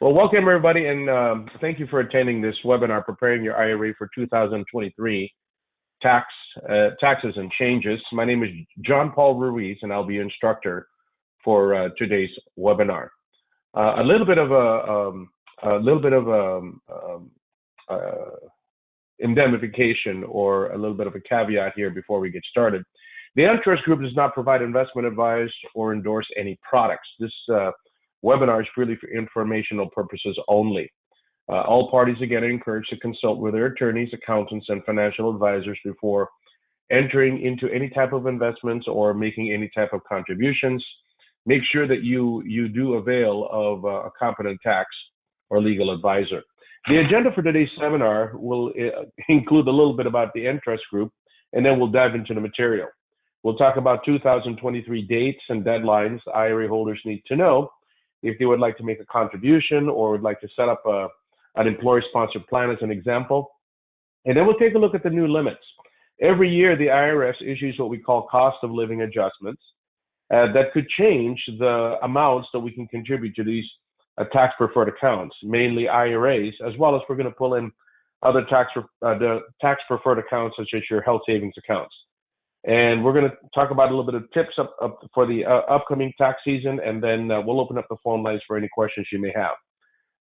Well, welcome everybody, and thank you for attending this webinar, Preparing Your IRA for 2023 Taxes and Changes. My name is John Paul Ruiz, and I'll be your instructor for today's webinar. A little bit of indemnification, or a little bit of a caveat here before we get started. The Entrust Group does not provide investment advice or endorse any products. This webinar is purely for informational purposes only. All parties again are encouraged to consult with their attorneys, accountants, and financial advisors before entering into any type of investments or making any type of contributions. Make sure that you do avail of a competent tax or legal advisor. The agenda for today's seminar will include a little bit about the Entrust Group, and then we'll dive into the material. We'll talk about 2023 dates and deadlines IRA holders need to know if they would like to make a contribution or would like to set up an employer-sponsored plan as an example. And then we'll take a look at the new limits. Every year, the IRS issues what we call cost of living adjustments that could change the amounts that we can contribute to these tax-preferred accounts, mainly IRAs, as well as we're going to pull in other tax-preferred accounts such as your health savings accounts. And we're going to talk about a little bit of tips for the upcoming tax season, and then we'll open up the phone lines for any questions you may have.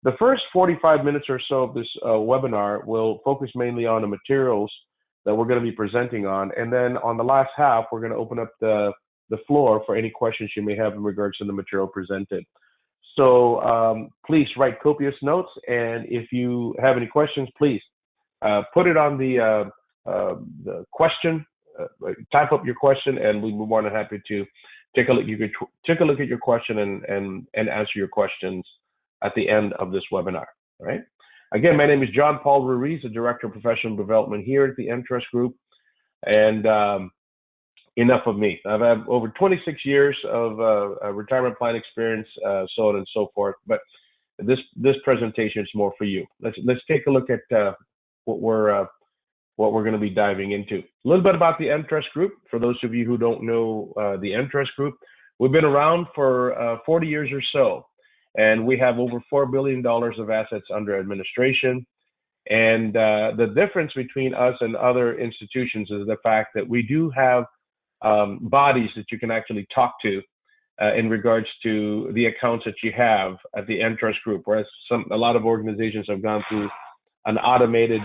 The first 45 minutes or so of this webinar will focus mainly on the materials that we're going to be presenting on, and then on the last half, we're going to open up the floor for any questions you may have in regards to the material presented. So please write copious notes, and if you have any questions, please put it on the question. Type up your question, and we'll be more than happy to take a look at your question and answer your questions at the end of this webinar. All right. Again, my name is John Paul Ruiz, the Director of Professional Development here at the Entrust Group. And enough of me. I've had over 26 years of retirement plan experience, so on and so forth. But this presentation is more for you. Let's take a look at what we're going to be diving into. A little bit about the Entrust Group. For those of you who don't know the Entrust Group, we've been around for 40 years or so, and we have over $4 billion of assets under administration. And the difference between us and other institutions is the fact that we do have bodies that you can actually talk to in regards to the accounts that you have at the Entrust Group, whereas a lot of organizations have gone through an automated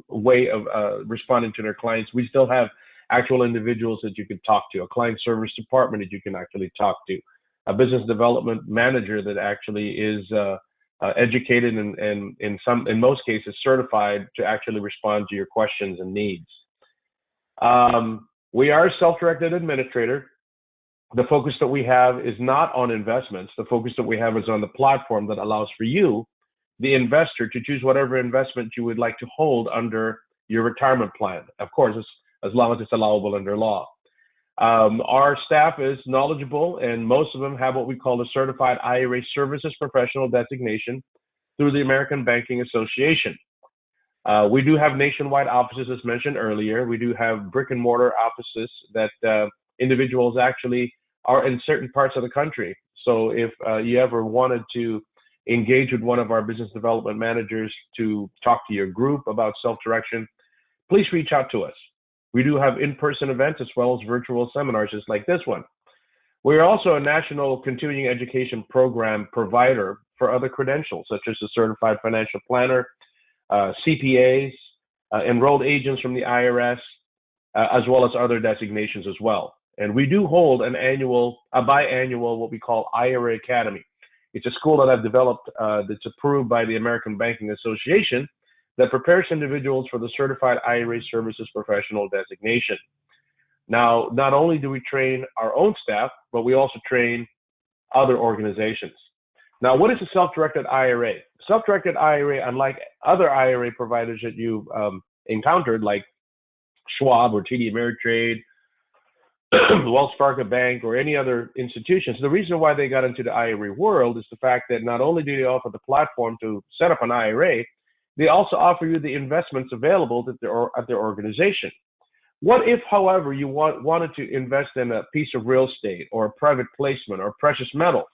way of responding to their clients. We still have actual individuals that you can talk to, a client service department that you can actually talk to, a business development manager that actually is educated and in most cases certified to actually respond to your questions and needs. We are a self-directed administrator. The focus that we have is not on investments. The focus that we have is on the platform that allows for you, the investor, to choose whatever investment you would like to hold under your retirement plan. Of course, as long as it's allowable under law. Our staff is knowledgeable, and most of them have what we call the Certified IRA Services Professional designation through the American Banking Association. We do have nationwide offices, as mentioned earlier. We do have brick and mortar offices that individuals actually are in certain parts of the country. So if you ever wanted to engage with one of our business development managers to talk to your group about self-direction, please reach out to us. We do have in-person events as well as virtual seminars just like this one. We are also a national continuing education program provider for other credentials, such as a certified financial planner, CPAs, enrolled agents from the IRS, as well as other designations as well. And we do hold a biannual, what we call IRA Academy. It's a school that I've developed that's approved by the American Banking Association that prepares individuals for the Certified IRA Services Professional designation. Now, not only do we train our own staff, but we also train other organizations. Now, what is a self-directed IRA? Self-directed IRA, unlike other IRA providers that you've encountered, like Schwab or TD Ameritrade, Wells Fargo Bank, or any other institutions, the reason why they got into the IRA world is the fact that not only do they offer the platform to set up an IRA, they also offer you the investments available at their organization. What if, however, you wanted to invest in a piece of real estate or a private placement or precious metal?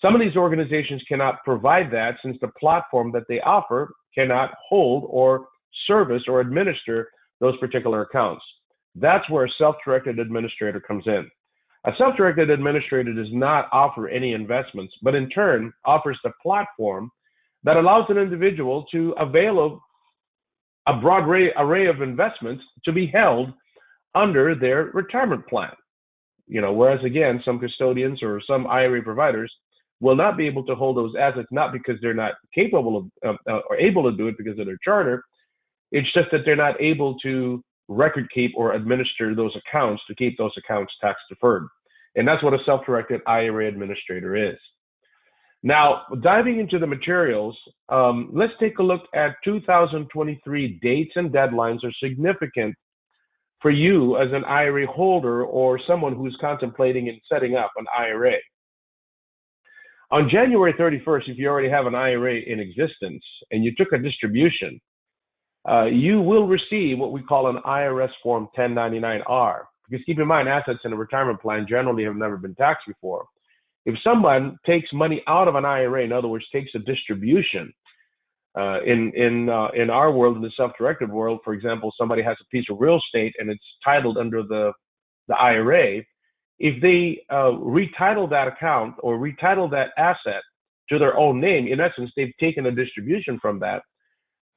Some of these organizations cannot provide that since the platform that they offer cannot hold or service or administer those particular accounts. That's where a self-directed administrator comes in. A self-directed administrator does not offer any investments, but in turn offers the platform that allows an individual to avail of a broad array of investments to be held under their retirement plan. Whereas again, some custodians or some IRA providers will not be able to hold those assets, not because they're not capable of or able to do it because of their charter. It's just that they're not able to record keep or administer those accounts to keep those accounts tax deferred. And that's what a self-directed IRA administrator is. Now, diving into the materials, let's take a look at 2023 dates and deadlines are significant for you as an IRA holder or someone who's contemplating and setting up an IRA. On January 31st, if you already have an IRA in existence and you took a distribution, you will receive what we call an IRS Form 1099-R. Because keep in mind, assets in a retirement plan generally have never been taxed before. If someone takes money out of an IRA, in other words, takes a distribution, in our world, in the self-directed world, for example, somebody has a piece of real estate and it's titled under the IRA. If they retitle that account or retitle that asset to their own name, in essence, they've taken a distribution from that.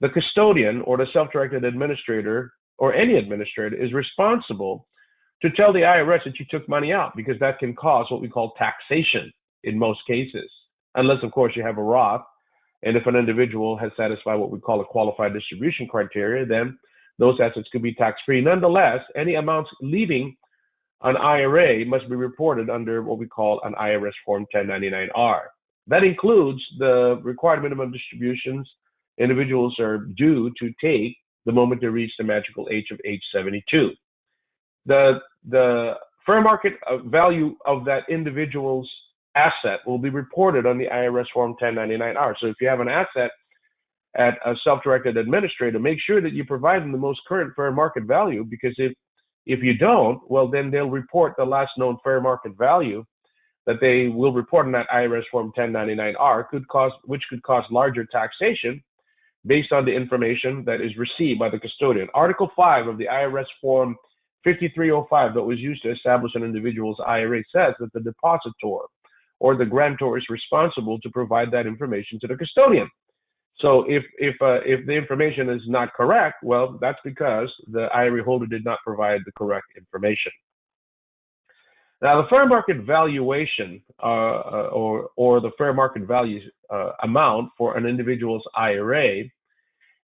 The custodian or the self-directed administrator or any administrator is responsible to tell the IRS that you took money out, because that can cause what we call taxation in most cases, unless, of course, you have a Roth. And if an individual has satisfied what we call a qualified distribution criteria, then those assets could be tax-free. Nonetheless, any amounts leaving an IRA must be reported under what we call an IRS Form 1099-R. That includes the required minimum distributions individuals are due to take the moment they reach the magical age of age 72. The fair market value of that individual's asset will be reported on the IRS Form 1099-R. So if you have an asset at a self-directed administrator, make sure that you provide them the most current fair market value, because if you don't, well, then they'll report the last known fair market value that they will report in that IRS Form 1099-R, which could cause larger taxation based on the information that is received by the custodian. Article 5 of the IRS Form 5305 that was used to establish an individual's IRA says that the depositor or the grantor is responsible to provide that information to the custodian. So if the information is not correct, well, that's because the IRA holder did not provide the correct information. Now, the fair market valuation or the fair market value amount for an individual's IRA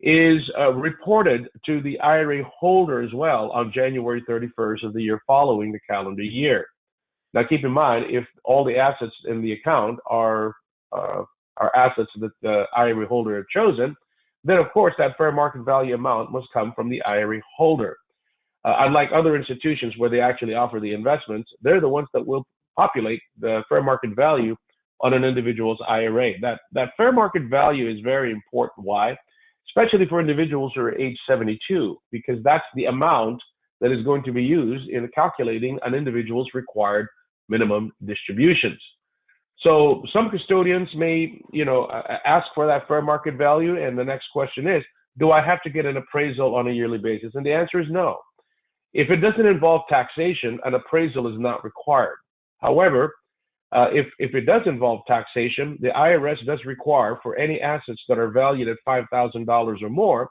is reported to the IRA holder as well on January 31st of the year following the calendar year. Now, keep in mind, if all the assets in the account are assets that the IRA holder have chosen, then of course that fair market value amount must come from the IRA holder. Unlike other institutions where they actually offer the investments, they're the ones that will populate the fair market value on an individual's IRA. That fair market value is very important. Why? Especially for individuals who are age 72, because that's the amount that is going to be used in calculating an individual's required minimum distributions. So some custodians may, ask for that fair market value, and the next question is, do I have to get an appraisal on a yearly basis? And the answer is no. If it doesn't involve taxation, an appraisal is not required. However, if it does involve taxation, the IRS does require for any assets that are valued at $5,000 or more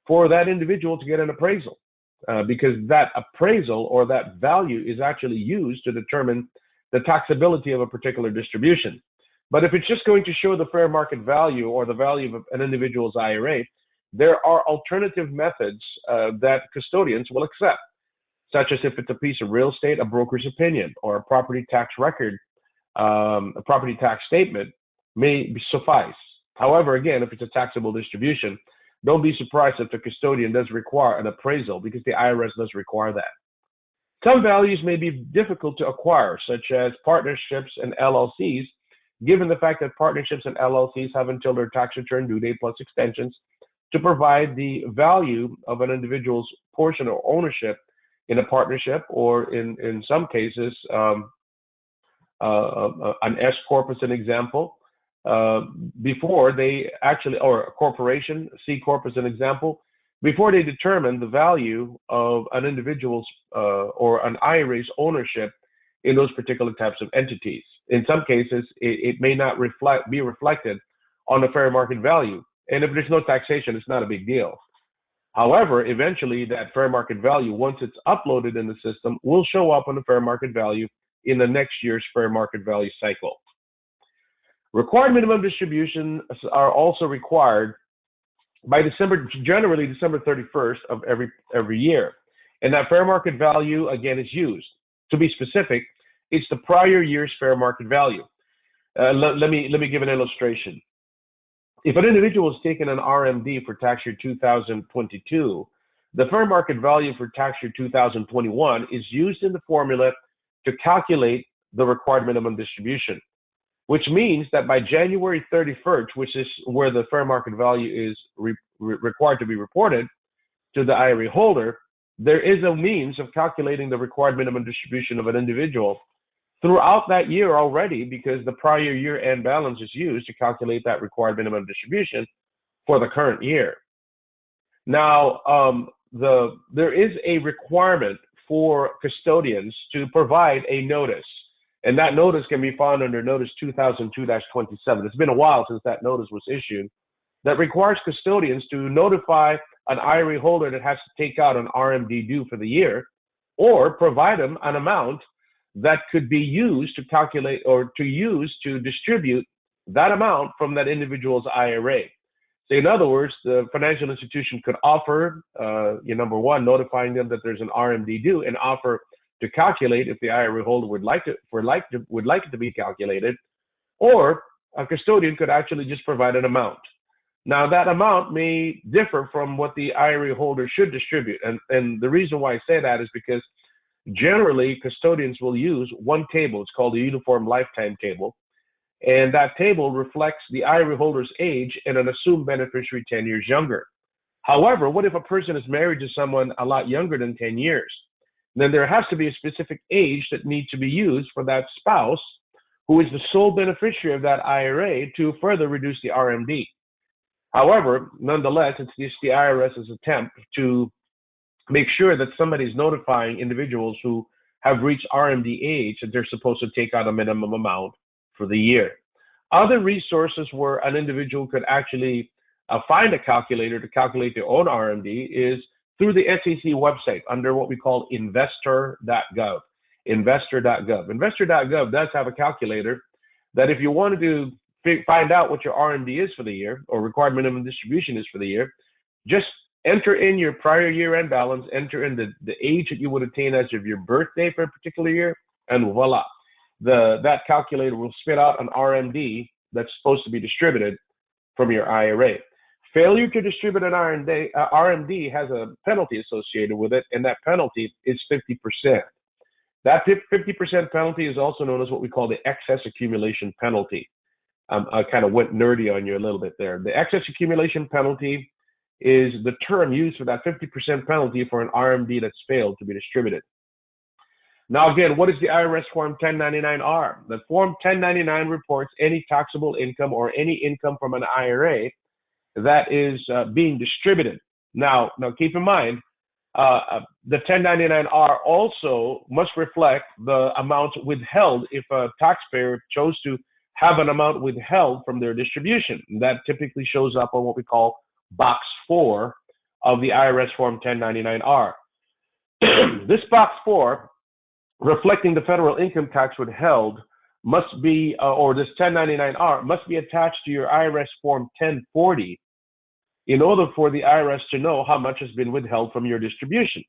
for that individual to get an appraisal, because that appraisal or that value is actually used to determine the taxability of a particular distribution. But if it's just going to show the fair market value or the value of an individual's IRA, there are alternative methods that custodians will accept, such as if it's a piece of real estate, a broker's opinion, or a property tax record, a property tax statement may suffice. However, again, if it's a taxable distribution, don't be surprised if the custodian does require an appraisal, because the IRS does require that. Some values may be difficult to acquire, such as partnerships and LLCs, given the fact that partnerships and LLCs have until their tax return due date plus extensions to provide the value of an individual's portion or ownership in a partnership, or in some cases, an S corp as an example, before they actually, or a corporation, C corp as an example, before they determine the value of an individual's or an IRA's ownership in those particular types of entities. In some cases, it may not be reflected on the fair market value. And if there's no taxation, it's not a big deal. However, eventually that fair market value, once it's uploaded in the system, will show up on the fair market value in the next year's fair market value cycle. Required minimum distributions are also required by generally December 31st of every year. And that fair market value, again, is used. To be specific, it's the prior year's fair market value. Let me give an illustration. If an individual has taken an RMD for tax year 2022, the fair market value for tax year 2021 is used in the formula to calculate the required minimum distribution, which means that by January 31st, which is where the fair market value is required to be reported to the IRA holder, there is a means of calculating the required minimum distribution of an individual throughout that year already, because the prior year end balance is used to calculate that required minimum distribution for the current year. Now, there is a requirement for custodians to provide a notice, and that notice can be found under Notice 2002-27. It's been a while since that notice was issued, that requires custodians to notify an IRA holder that has to take out an RMD due for the year, or provide them an amount that could be used to calculate or to distribute that amount from that individual's IRA. So in other words, the financial institution could offer, number one, notifying them that there's an RMD due, and offer to calculate if the IRA holder would like it to be calculated, or a custodian could actually just provide an amount. Now that amount may differ from what the IRA holder should distribute, and the reason why I say that is because generally custodians will use one table. It's called the Uniform Lifetime Table, and that table reflects the IRA holder's age and an assumed beneficiary 10 years younger. However, what if a person is married to someone a lot younger than 10 years? Then there has to be a specific age that needs to be used for that spouse who is the sole beneficiary of that IRA to further reduce the RMD. However, nonetheless, it's the IRS's attempt to make sure that somebody's notifying individuals who have reached RMD age that they're supposed to take out a minimum amount for the year. Other resources where an individual could actually find a calculator to calculate their own RMD is through the SEC website under what we call investor.gov. Investor.gov does have a calculator that if you wanted to find out what your RMD is for the year, or required minimum distribution is for the year, just enter in your prior year-end balance, enter in the age that you would attain as of your birthday for a particular year, and voila. That calculator will spit out an RMD that's supposed to be distributed from your IRA. Failure to distribute an RMD has a penalty associated with it, and that penalty is 50%. That 50% penalty is also known as what we call the excess accumulation penalty. I kind of went nerdy on you a little bit there. The excess accumulation penalty is the term used for that 50% penalty for an RMD that's failed to be distributed. Now, again, what is the IRS Form 1099-R? The Form 1099 reports any taxable income or any income from an IRA that is being distributed. Now keep in mind, the 1099-R also must reflect the amount withheld if a taxpayer chose to have an amount withheld from their distribution. And that typically shows up on what we call Box 4 of the IRS Form 1099-R. This Box 4, reflecting the federal income tax withheld, must be, or this 1099-R must be attached to your IRS Form 1040 in order for the IRS to know how much has been withheld from your distribution.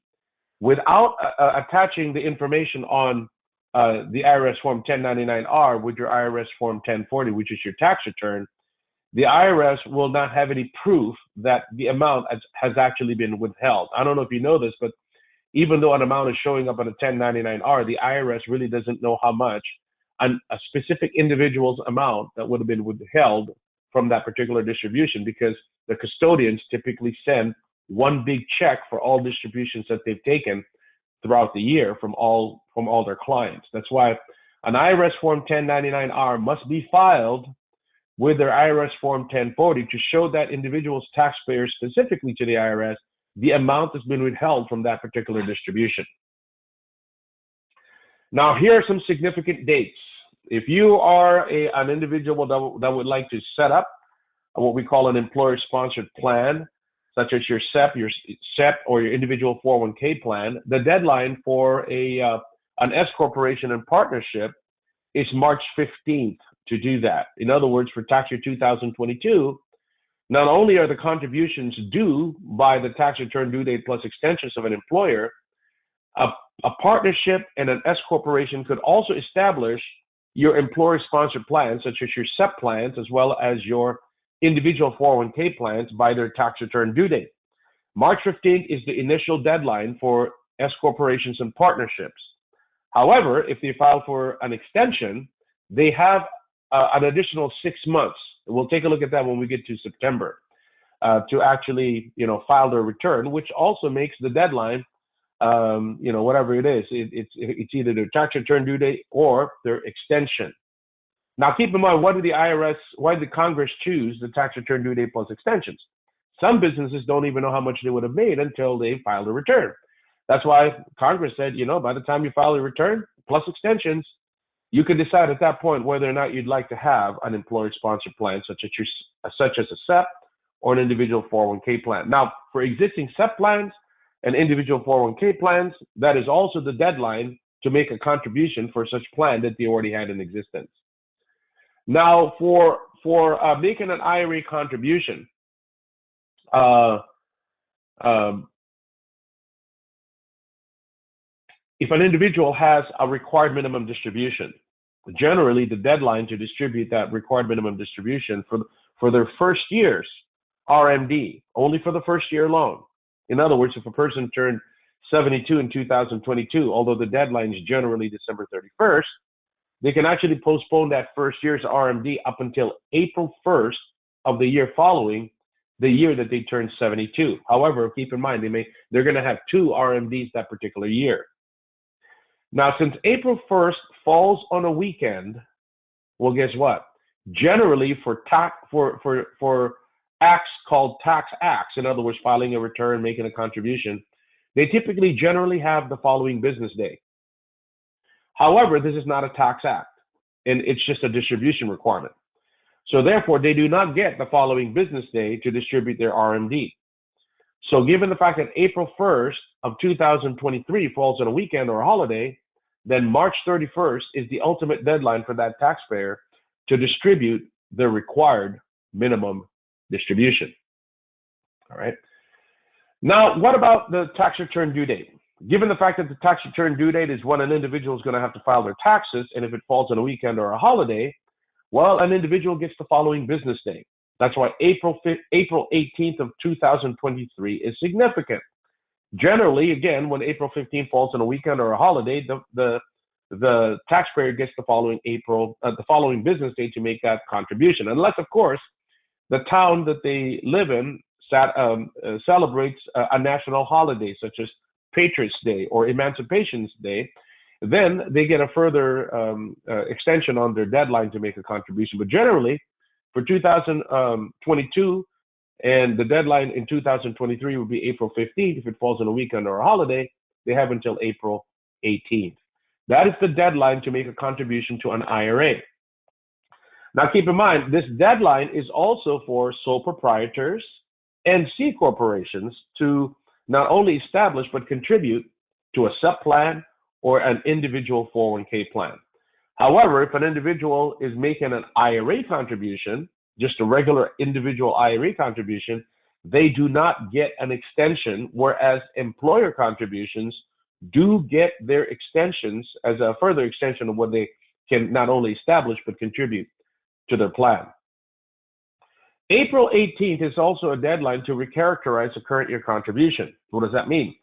Without attaching the information on the IRS Form 1099-R with your IRS Form 1040, which is your tax return, the IRS will not have any proof that the amount has actually been withheld. I don't know if you know this, but even though an amount is showing up on a 1099-R, the IRS really doesn't know how much a specific individual's amount that would have been withheld from that particular distribution, because the custodians typically send one big check for all distributions that they've taken throughout the year from all their clients. That's why an IRS Form 1099-R must be filed with their IRS Form 1040 to show that individual's taxpayer, specifically to the IRS, the amount that's been withheld from that particular distribution. Now, here are some significant dates. If you are an individual that would like to set up what we call an employer-sponsored plan, such as your SEP or your individual 401k plan, the deadline for an S corporation and partnership is March 15th to do that. In other words, for tax year 2022, not only are the contributions due by the tax return due date plus extensions of an employer, a partnership and an S corporation could also establish your employer-sponsored plans, such as your SEP plans, as well as your individual 401k plans by their tax return due date. March 15th is the initial deadline for S corporations and partnerships. However, if they file for an extension, they have an additional 6 months. We'll take a look at that when we get to September to actually, file their return, which also makes the deadline, whatever it is, it's either their tax return due date or their extension. Now, keep in mind, why did Congress choose the tax return due date plus extensions? Some businesses don't even know how much they would have made until they filed a return. That's why Congress said, by the time you file a return plus extensions, you can decide at that point whether or not you'd like to have an employer-sponsored plan, such as a SEP or an individual 401k plan. Now, for existing SEP plans and individual 401k plans, that is also the deadline to make a contribution for such plan that they already had in existence. Now, for making an IRA contribution, if an individual has a required minimum distribution, generally the deadline to distribute that required minimum distribution for their first year's RMD, only for the first year alone. In other words, if a person turned 72 in 2022, although the deadline is generally December 31st, they can actually postpone that first year's RMD up until April 1st of the year following the year that they turn 72. However, keep in mind, they're going to have 2 RMDs that particular year. Now, since April 1st falls on a weekend, well, guess what? Generally, for acts called tax acts, in other words, filing a return, making a contribution, they typically generally have the following business day. However, this is not a tax act, and it's just a distribution requirement. So therefore, they do not get the following business day to distribute their RMD. So given the fact that April 1st of 2023 falls on a weekend or a holiday, then March 31st is the ultimate deadline for that taxpayer to distribute their required minimum distribution. All right. Now, what about the tax return due date? Given the fact that the tax return due date is when an individual is going to have to file their taxes, and if it falls on a weekend or a holiday, well, an individual gets the following business day. That's why April 18th of 2023 is significant. Generally, again, when April 15th falls on a weekend or a holiday, the taxpayer gets the following business day to make that contribution, unless, of course, the town that they live in celebrates a national holiday, such as Patriots Day or Emancipation's Day. Then they get a further extension on their deadline to make a contribution. But generally, for 2022, and the deadline in 2023 would be April 15th. If it falls on a weekend or a holiday, they have until April 18th. That is the deadline to make a contribution to an IRA. Now, keep in mind, this deadline is also for sole proprietors and C corporations to not only establish but contribute to a SEP plan or an individual 401k plan. However, if an individual is making an IRA contribution, just a regular individual IRA contribution, they do not get an extension, whereas employer contributions do get their extensions as a further extension of what they can not only establish but contribute to their plan. April 18th is also a deadline to recharacterize a current year contribution. What does that mean?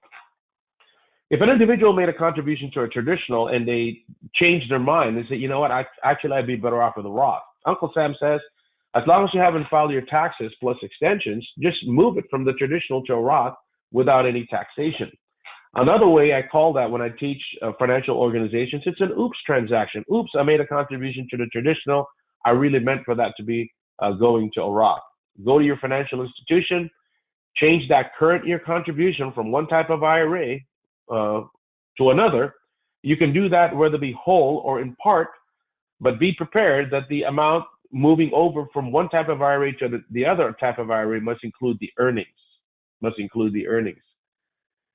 If an individual made a contribution to a traditional and they changed their mind and say, you know what, I'd be better off with a Roth. Uncle Sam says, as long as you haven't filed your taxes plus extensions, just move it from the traditional to a Roth without any taxation. Another way I call that when I teach financial organizations, it's an oops transaction. Oops, I made a contribution to the traditional. I really meant for that to be going to a Roth. Go to your financial institution, change that current year contribution from one type of IRA to another. You can do that whether it be whole or in part, but be prepared that the amount moving over from one type of IRA to the other type of IRA must include the earnings.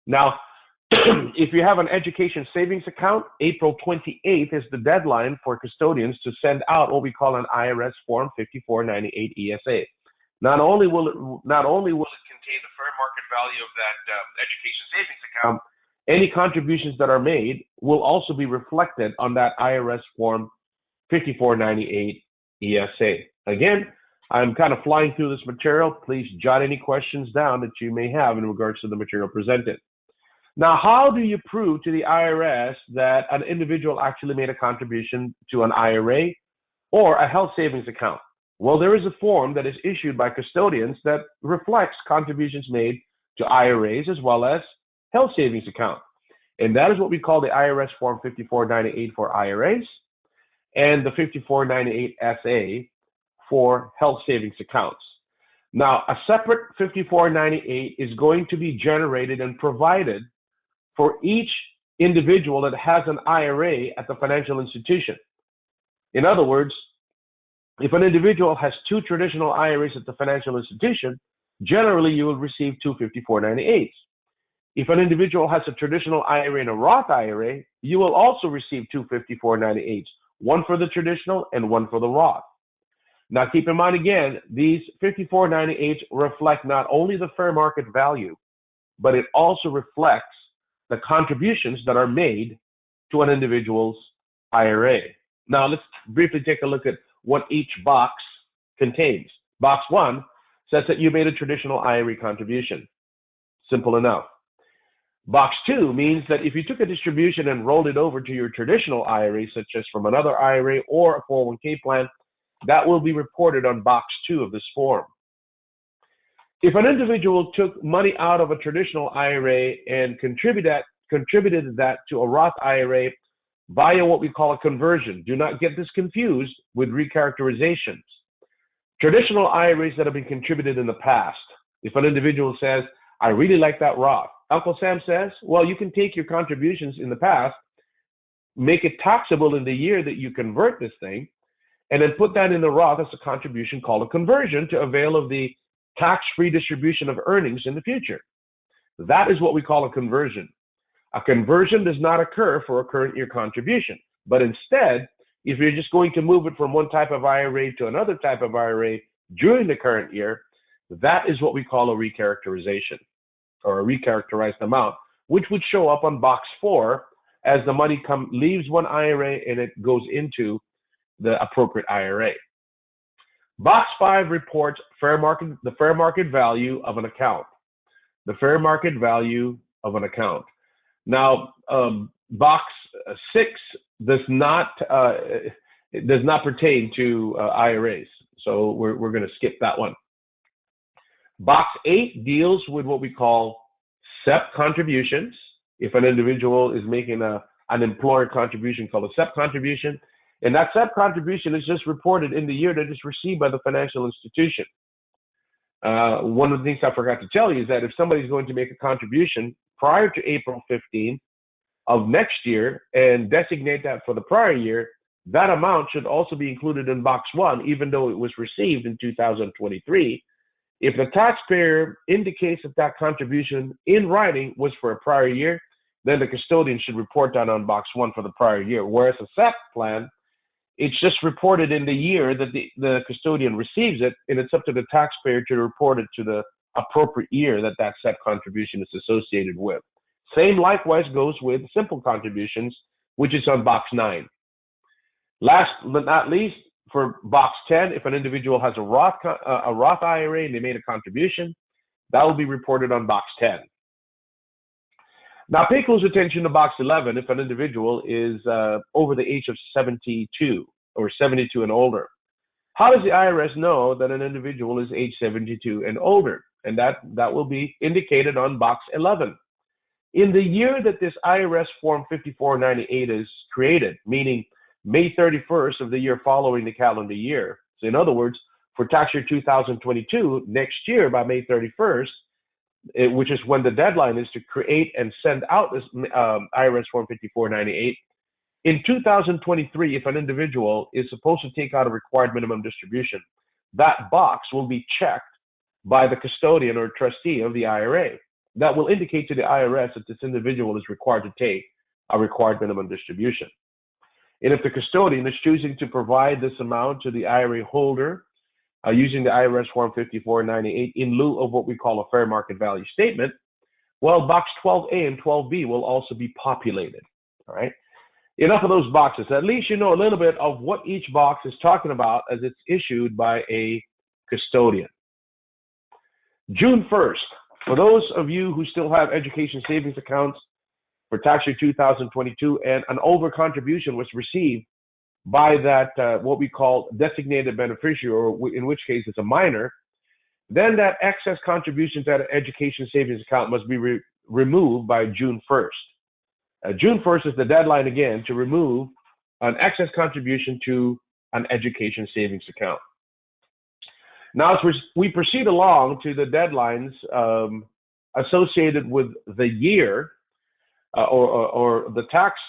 Now, if you have an education savings account, April 28th is the deadline for custodians to send out what we call an IRS Form 5498 ESA. Not only will it contain the fair market value of that education savings account, any contributions that are made will also be reflected on that IRS Form 5498 ESA. Again, I'm kind of flying through this material. Please jot any questions down that you may have in regards to the material presented. Now, how do you prove to the IRS that an individual actually made a contribution to an IRA or a health savings account? Well, there is a form that is issued by custodians that reflects contributions made to IRAs as well as health savings account. And that is what we call the IRS Form 5498 for IRAs and the 5498 SA for health savings accounts. Now, a separate 5498 is going to be generated and provided for each individual that has an IRA at the financial institution. In other words, if an individual has two traditional IRAs at the financial institution, generally you will receive two 5498s. If an individual has a traditional IRA and a Roth IRA, you will also receive two 5498s, one for the traditional and one for the Roth. Now keep in mind again, these 5498s reflect not only the fair market value, but it also reflects the contributions that are made to an individual's IRA. Now let's briefly take a look at what each box contains. Box 1 says that you made a traditional IRA contribution. Simple enough. Box 2 means that if you took a distribution and rolled it over to your traditional IRA, such as from another IRA or a 401k plan, that will be reported on box 2 of this form. If an individual took money out of a traditional IRA and contributed that to a Roth IRA via what we call a conversion, do not get this confused with recharacterizations. Traditional IRAs that have been contributed in the past, if an individual says, I really like that Roth, Uncle Sam says, well, you can take your contributions in the past, make it taxable in the year that you convert this thing, and then put that in the Roth as a contribution called a conversion to avail of the tax-free distribution of earnings in the future. That is what we call a conversion. A conversion does not occur for a current year contribution, but instead, if you're just going to move it from one type of IRA to another type of IRA during the current year, that is what we call a recharacterization or a recharacterized amount, which would show up on box 4 as the money leaves one IRA and it goes into the appropriate IRA. Box 5 reports the fair market value of an account. The fair market value of an account. Now, box 6 does not pertain to IRAs, so we're going to skip that one. Box 8 deals with what we call SEP contributions. If an individual is making an employer contribution called a SEP contribution, and that SEP contribution is just reported in the year that it's received by the financial institution. One of the things I forgot to tell you is that if somebody's going to make a contribution prior to April 15th of next year and designate that for the prior year, that amount should also be included in box 1, even though it was received in 2023. If the taxpayer indicates that that contribution in writing was for a prior year, then the custodian should report that on box 1 for the prior year. Whereas a SEP plan, it's just reported in the year that the custodian receives it, and it's up to the taxpayer to report it to the appropriate year that that SEP contribution is associated with. Same likewise goes with simple contributions, which is on box 9. Last but not least, for box 10, if an individual has a Roth IRA and they made a contribution, that will be reported on box 10. Now, pay close attention to box 11 if an individual is over the age of 72 or 72 and older. How does the IRS know that an individual is age 72 and older? And that will be indicated on box 11. In the year that this IRS Form 5498 is created, meaning May 31st of the year following the calendar year. So in other words, for tax year 2022, next year by May 31st, which is when the deadline is to create and send out this IRS Form 5498, in 2023, if an individual is supposed to take out a required minimum distribution, that box will be checked by the custodian or trustee of the IRA. That will indicate to the IRS that this individual is required to take a required minimum distribution. And if the custodian is choosing to provide this amount to the IRA holder using the IRS Form 5498 in lieu of what we call a fair market value statement, well, box 12A and 12B will also be populated. All right. Enough of those boxes. At least you know a little bit of what each box is talking about as it's issued by a custodian. June 1st, for those of you who still have education savings accounts for tax year 2022 and an over contribution was received by that what we call designated beneficiary, or in which case it's a minor, then that excess contribution to that education savings account must be removed by June 1st. June 1st is the deadline again to remove an excess contribution to an education savings account. Now, as we proceed along to the deadlines associated with the year or the tax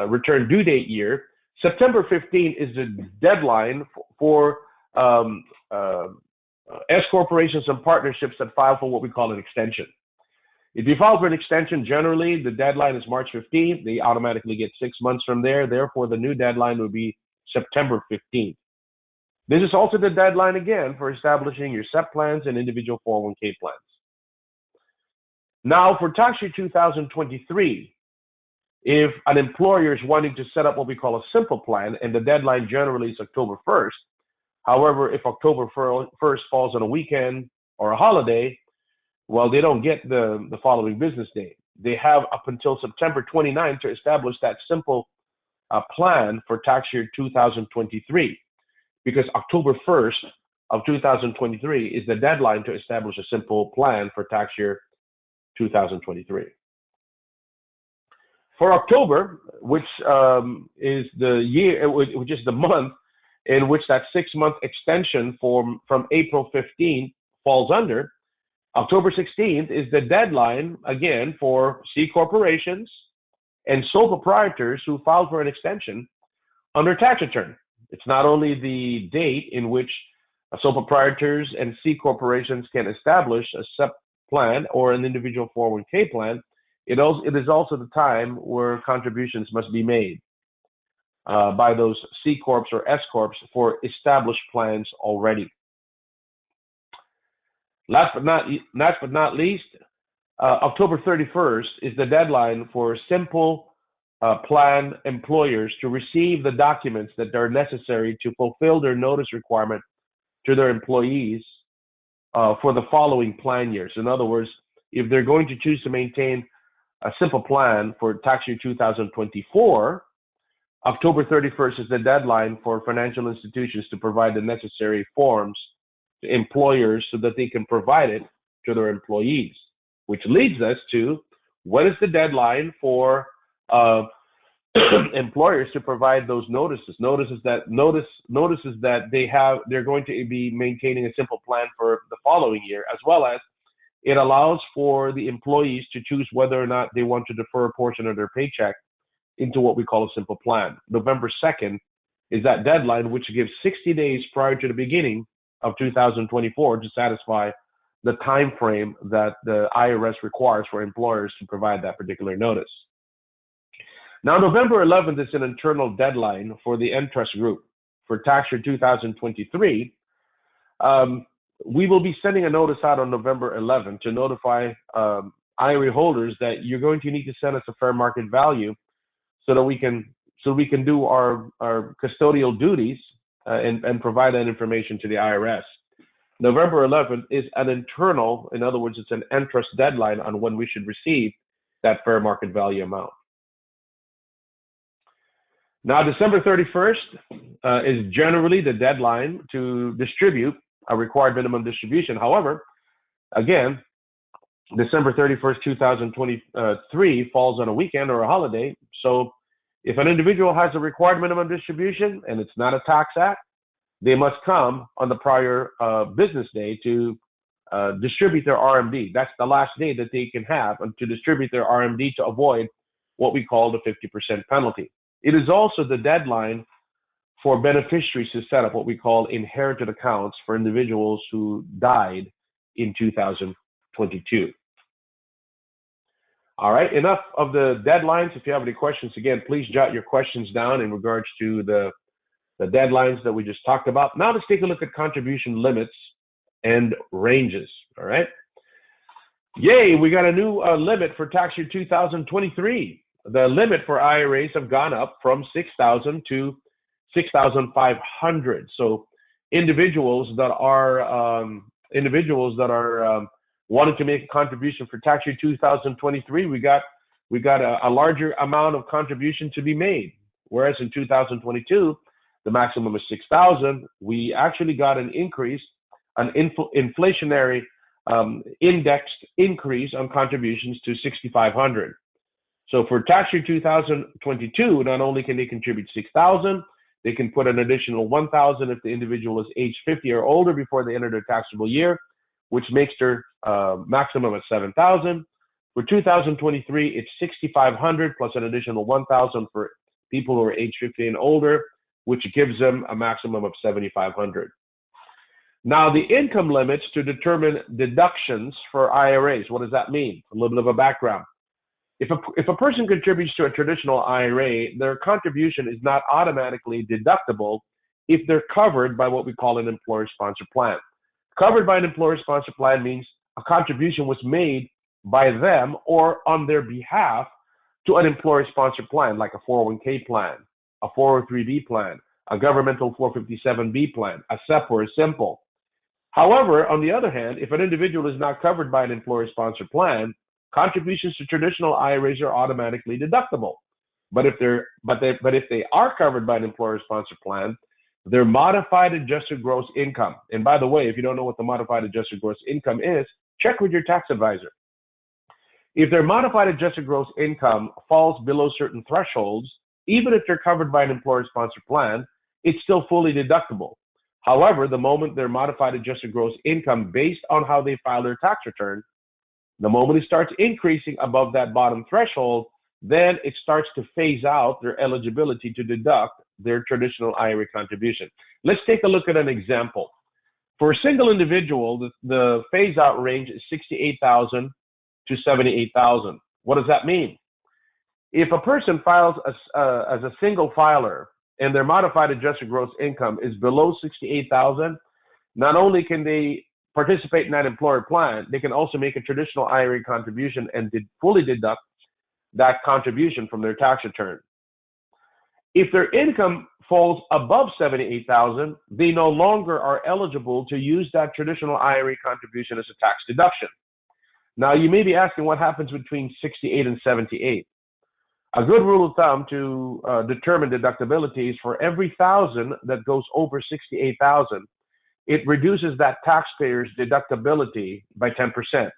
return due date year, September 15 is the deadline for S corporations and partnerships that file for what we call an extension. If you file for an extension, generally the deadline is March 15th. They automatically get 6 months from there. Therefore, the new deadline would be September 15th. This is also the deadline again for establishing your SEP plans and individual 401k plans. Now, for tax year 2023, if an employer is wanting to set up what we call a simple plan, and the deadline generally is October 1st, however, if October 1st falls on a weekend or a holiday, well, they don't get the following business day. They have up until September 29th to establish that simple plan for tax year 2023, because October 1st of 2023 is the deadline to establish a simple plan for tax year 2023. For October, which is the year, which is the month in which that 6-month extension from April 15th falls under, October 16th is the deadline, again, for C corporations and sole proprietors who filed for an extension on their tax return. It's not only the date in which sole proprietors and C corporations can establish a SEP plan or an individual 401k plan, it is also the time where contributions must be made by those C corps or S corps for established plans already. Last but not least, October 31st is the deadline for simple plan employers to receive the documents that are necessary to fulfill their notice requirement to their employees for the following plan years. In other words, if they're going to choose to maintain a simple plan for tax year 2024, October 31st is the deadline for financial institutions to provide the necessary forms to employers so that they can provide it to their employees, which leads us to what is the deadline for employers to provide those notices that they're going to be maintaining a simple plan for the following year, as well as it allows for the employees to choose whether or not they want to defer a portion of their paycheck into what we call a simple plan. November 2nd is that deadline, which gives 60 days prior to the beginning of 2024 to satisfy the time frame that the IRS requires for employers to provide that particular notice. Now, November 11th is an internal deadline for the Entrust Group for tax year 2023. We will be sending a notice out on November 11th to notify IRA holders that you're going to need to send us a fair market value so that we can do our custodial duties and provide that information to the IRS. November 11th is an internal, in other words, it's an Entrust deadline on when we should receive that fair market value amount. Now, December 31st is generally the deadline to distribute a required minimum distribution. However, again, December 31st, 2023 falls on a weekend or a holiday. So if an individual has a required minimum distribution and it's not a tax act, they must come on the prior business day to distribute their RMD. That's the last day that they can have to distribute their RMD to avoid what we call the 50% penalty. It is also the deadline for beneficiaries to set up what we call inherited accounts for individuals who died in 2022. All right, enough of the deadlines. If you have any questions, again, please jot your questions down in regards to the deadlines that we just talked about. Now let's take a look at contribution limits and ranges. All right. Yay, we got a new limit for tax year 2023. The limit for IRAs have gone up from 6,000 to 6,500. So individuals that are wanting to make a contribution for tax year 2023, we got a larger amount of contribution to be made. Whereas in 2022, the maximum is 6,000. We actually got an increase, an inflationary indexed increase on contributions to 6,500. So for tax year 2022, not only can they contribute 6,000, they can put an additional 1,000 if the individual is age 50 or older before they enter their taxable year, which makes their maximum at 7,000. For 2023, it's 6,500 plus an additional 1,000 for people who are age 50 and older, which gives them a maximum of 7,500. Now, the income limits to determine deductions for IRAs. What does that mean? A little bit of a background. If a person contributes to a traditional IRA, their contribution is not automatically deductible if they're covered by what we call an employer-sponsored plan. Covered by an employer-sponsored plan means a contribution was made by them or on their behalf to an employer-sponsored plan, like a 401k plan, a 403b plan, a governmental 457b plan, a SEP or a simple. However, on the other hand, if an individual is not covered by an employer-sponsored plan, contributions to traditional IRAs are automatically deductible. But if they are covered by an employer-sponsored plan, their modified adjusted gross income. And by the way, if you don't know what the modified adjusted gross income is, check with your tax advisor. If their modified adjusted gross income falls below certain thresholds, even if they're covered by an employer-sponsored plan, it's still fully deductible. However, the moment their modified adjusted gross income, based on how they file their tax return, the moment it starts increasing above that bottom threshold, then it starts to phase out their eligibility to deduct their traditional IRA contribution. Let's take a look at an example. For a single individual, the phase-out range is 68,000 to 78,000. What does that mean? If a person files as a single filer and their modified adjusted gross income is below 68,000, not only can they participate in that employer plan, they can also make a traditional IRA contribution and fully deduct that contribution from their tax return. If their income falls above 78,000, they no longer are eligible to use that traditional IRA contribution as a tax deduction. Now, you may be asking what happens between 68 and 78. A good rule of thumb to determine deductibility is for every 1,000 that goes over 68,000, it reduces that taxpayer's deductibility by 10%.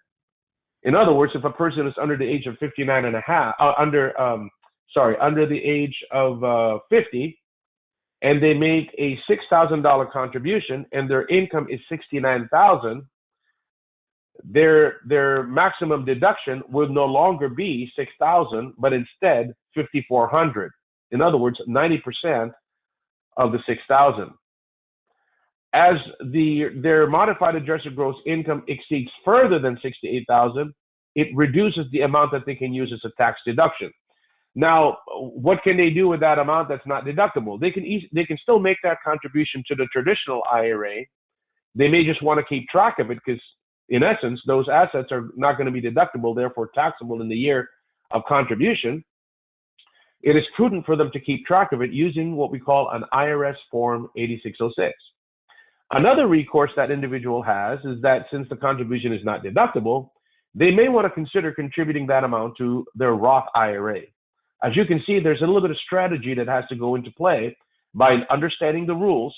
In other words, if a person is under the age of 59 and a half, under the age of 50, and they make a $6,000 contribution and their income is 69,000, their maximum deduction will no longer be 6,000, but instead 5,400. In other words, 90% of the 6,000. As their modified adjusted gross income exceeds further than 68,000, it reduces the amount that they can use as a tax deduction. Now, what can they do with that amount that's not deductible? They can still make that contribution to the traditional IRA. They may just want to keep track of it because, in essence, those assets are not going to be deductible, therefore taxable in the year of contribution. It is prudent for them to keep track of it using what we call an IRS Form 8606. Another recourse that individual has is that since the contribution is not deductible, they may want to consider contributing that amount to their Roth IRA. As you can see, there's a little bit of strategy that has to go into play by understanding the rules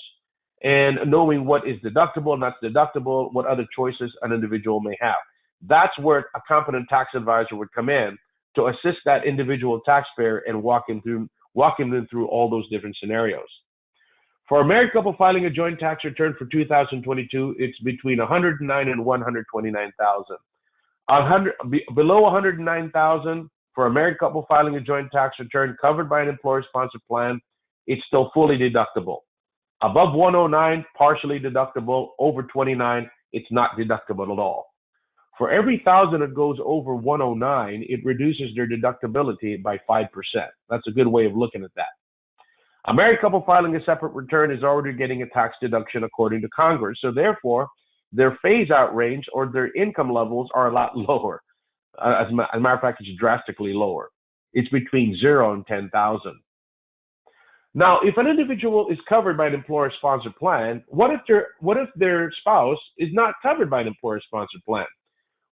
and knowing what is deductible, not deductible, what other choices an individual may have. that's where a competent tax advisor would come in to assist that individual taxpayer and walking them through all those different scenarios. For a married couple filing a joint tax return for 2022, it's between $109,000 and $129,000. Below $109,000 for a married couple filing a joint tax return covered by an employer-sponsored plan, it's still fully deductible. Above 109, partially deductible. Over 29, it's not deductible at all. For every $1,000 that goes over 109, it reduces their deductibility by 5%. That's a good way of looking at that. A married couple filing a separate return is already getting a tax deduction according to Congress. So therefore, their phase-out range or their income levels are a lot lower. As a matter of fact, it's drastically lower. It's between 0 and 10,000. Now, if an individual is covered by an employer-sponsored plan, what if their spouse is not covered by an employer-sponsored plan?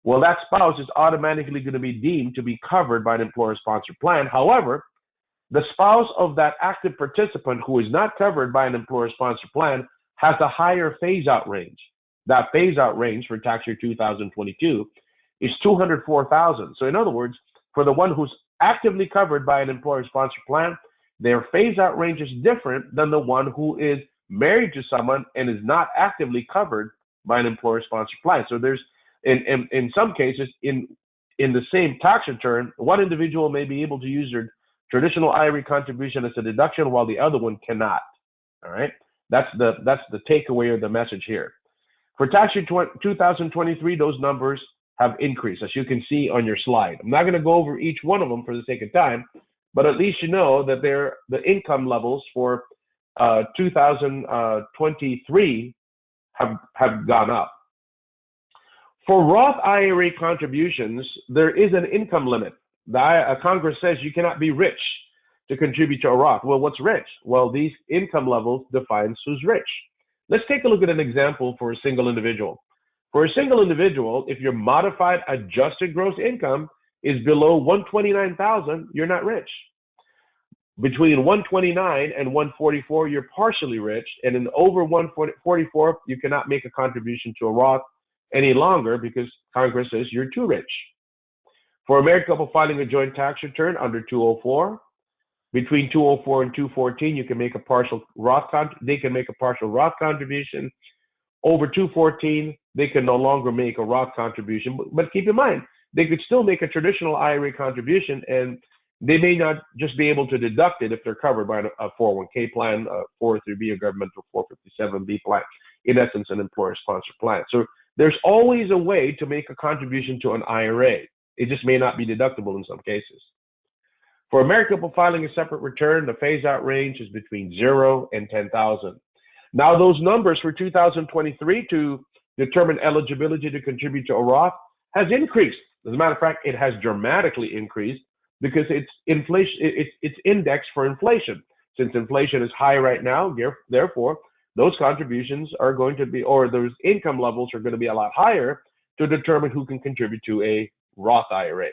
Well, that spouse is automatically going to be deemed to be covered by an employer-sponsored plan. However, the spouse of that active participant who is not covered by an employer-sponsored plan has a higher phase-out range. That phase-out range for tax year 2022 is $204,000. So in other words, for the one who's actively covered by an employer-sponsored plan, their phase-out range is different than the one who is married to someone and is not actively covered by an employer-sponsored plan. So there's, in some cases, in the same tax return, one individual may be able to use their traditional IRA contribution as a deduction while the other one cannot. All right, that's the takeaway or the message here. For tax year 2023, those numbers have increased, as you can see on your slide. I'm not going to go over each one of them for the sake of time, but at least you know that the income levels for 2023 have gone up. For Roth IRA contributions, there is an income limit. Congress says you cannot be rich to contribute to a Roth. Well, what's rich? Well, these income levels defines who's rich. Let's take a look at an example for a single individual. For a single individual, if your modified adjusted gross income is below $129,000, you're not rich. Between $129,000 and $144,000, you're partially rich, and in over $144,000, you cannot make a contribution to a Roth any longer because Congress says you're too rich. For a married couple filing a joint tax return under 204, between 204 and 214, you can make a partial Roth. They can make a partial Roth contribution. Over 214, they can no longer make a Roth contribution. But keep in mind, they could still make a traditional IRA contribution, and they may not just be able to deduct it if they're covered by a 401k plan, a 403b, a governmental 457b plan. In essence, an employer-sponsored plan. So there's always a way to make a contribution to an IRA. It just may not be deductible in some cases. For a married couple filing a separate return, the phase-out range is between 0 and 10,000. Now, those numbers for 2023 to determine eligibility to contribute to a Roth has increased. As a matter of fact, it has dramatically increased because it's inflation. It's indexed for inflation. Since inflation is high right now, therefore, those contributions are going to be, or those income levels are going to be a lot higher to determine who can contribute to a Roth IRA.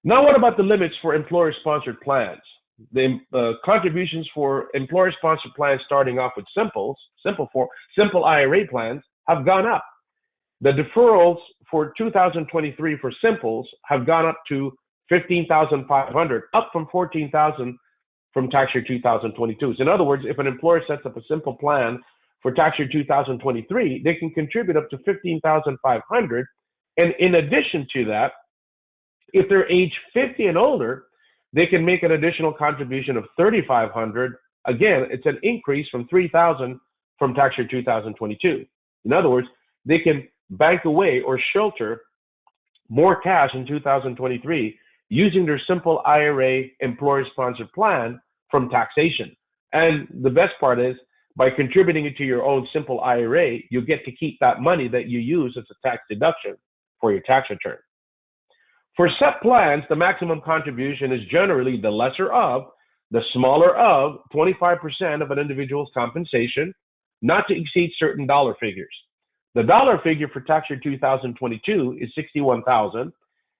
Now, what about the limits for employer-sponsored plans? The contributions for employer-sponsored plans, starting off with simple IRA plans, have gone up. The deferrals for 2023 for simples have gone up to $15,500, up from $14,000 from tax year 2022. So in other words, if an employer sets up a simple plan for tax year 2023, they can contribute up to $15,500. And in addition to that, if they're age 50 and older, they can make an additional contribution of $3,500. Again, it's an increase from $3,000 from tax year 2022. In other words, they can bank away or shelter more cash in 2023 using their simple IRA employer-sponsored plan from taxation. And the best part is, by contributing it to your own simple IRA, you get to keep that money that you use as a tax deduction for your tax return. For SEP plans, the maximum contribution is generally the lesser of, the smaller of 25% of an individual's compensation, not to exceed certain dollar figures. The dollar figure for tax year 2022 is $61,000,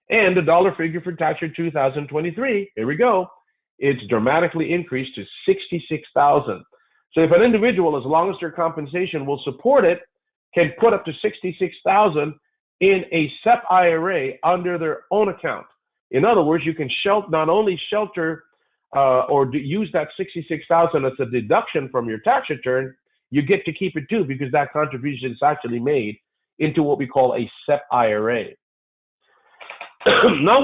and the dollar figure for tax year 2023, here we go, it's dramatically increased to $66,000. So if an individual, as long as their compensation will support it, can put up to $66,000, in a SEP IRA under their own account. In other words, you can not only shelter or use that $66,000 as a deduction from your tax return, you get to keep it too, because that contribution is actually made into what we call a SEP IRA. Now,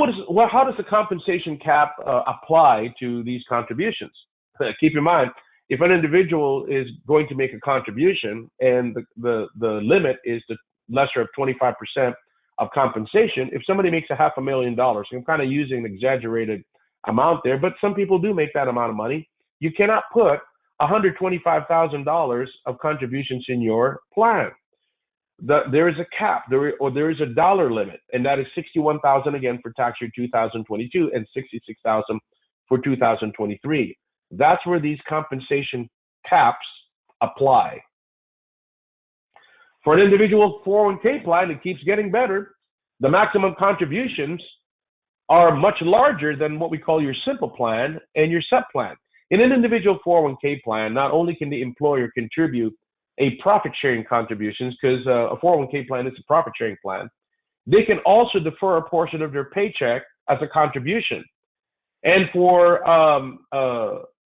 how does the compensation cap apply to these contributions? Keep in mind, if an individual is going to make a contribution and the limit is the lesser of 25% of compensation, if somebody makes $500,000, I'm kind of using an exaggerated amount there, but some people do make that amount of money, you cannot put $125,000 of contributions in your plan. There is a cap, there is a dollar limit, and that is $61,000 again for tax year 2022 and $66,000 for 2023. That's where these compensation caps apply. For an individual 401k plan, it keeps getting better. The maximum contributions are much larger than what we call your simple plan and your SEP plan. In an individual 401k plan, not only can the employer contribute a profit-sharing contributions, because a 401k plan is a profit-sharing plan, they can also defer a portion of their paycheck as a contribution. And for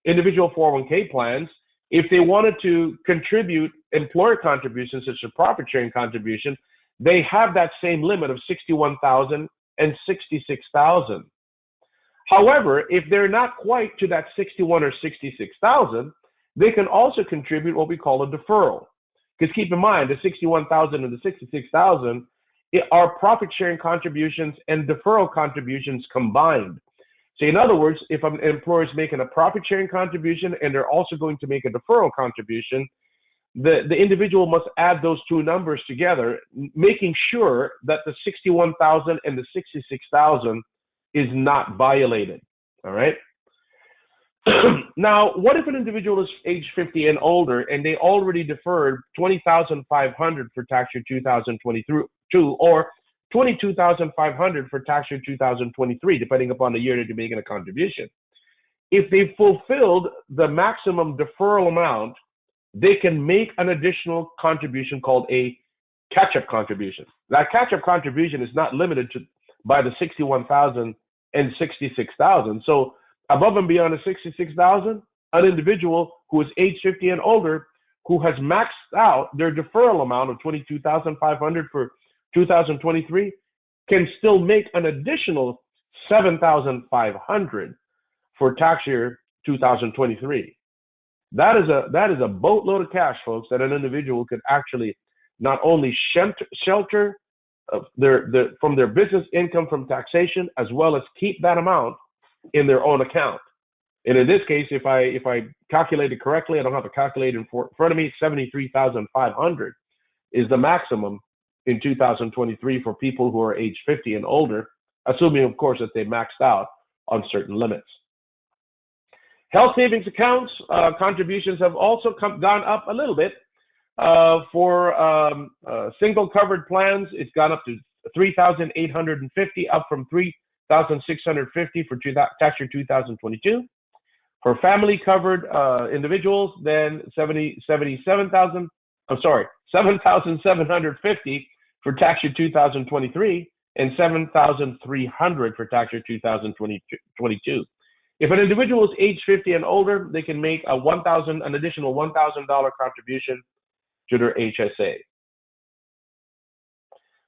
individual 401k plans, if they wanted to contribute employer contributions such as profit-sharing contribution, they have that same limit of $61,000 and $66,000. However, if they're not quite to that $61,000 or $66,000, they can also contribute what we call a deferral. Because keep in mind, the $61,000 and the $66,000 are profit-sharing contributions and deferral contributions combined. So in other words, if an employer is making a profit-sharing contribution and they're also going to make a deferral contribution, the individual must add those two numbers together, making sure that the $61,000 and the $66,000 is not violated. All right. Now, what if an individual is age 50 and older and they already deferred $20,500 for tax year 2022 or $22,500 for tax year 2023, depending upon the year that you're making a contribution? If they fulfilled the maximum deferral amount, they can make an additional contribution called a catch-up contribution. That catch-up contribution is not limited to by the $61,000 and $66,000. So above and beyond the $66,000, an individual who is age 50 and older, who has maxed out their deferral amount of $22,500 for 2023, can still make an additional $7,500 for tax year 2023. That is a boatload of cash, folks, that an individual could actually not only shelter from their business income from taxation, as well as keep that amount in their own account. And in this case, if I calculated correctly, I don't have a calculator in front of me, $73,500 is the maximum in 2023 for people who are age 50 and older, assuming, of course, that they maxed out on certain limits. Health savings accounts contributions have also gone up a little bit. For single covered plans, it's gone up to $3,850, up from $3,650 for tax year 2022. For family covered individuals, then $7,750 for tax year 2023 and $7,300 for tax year 2022. If an individual is age 50 and older, they can make an additional $1,000 contribution to their HSA.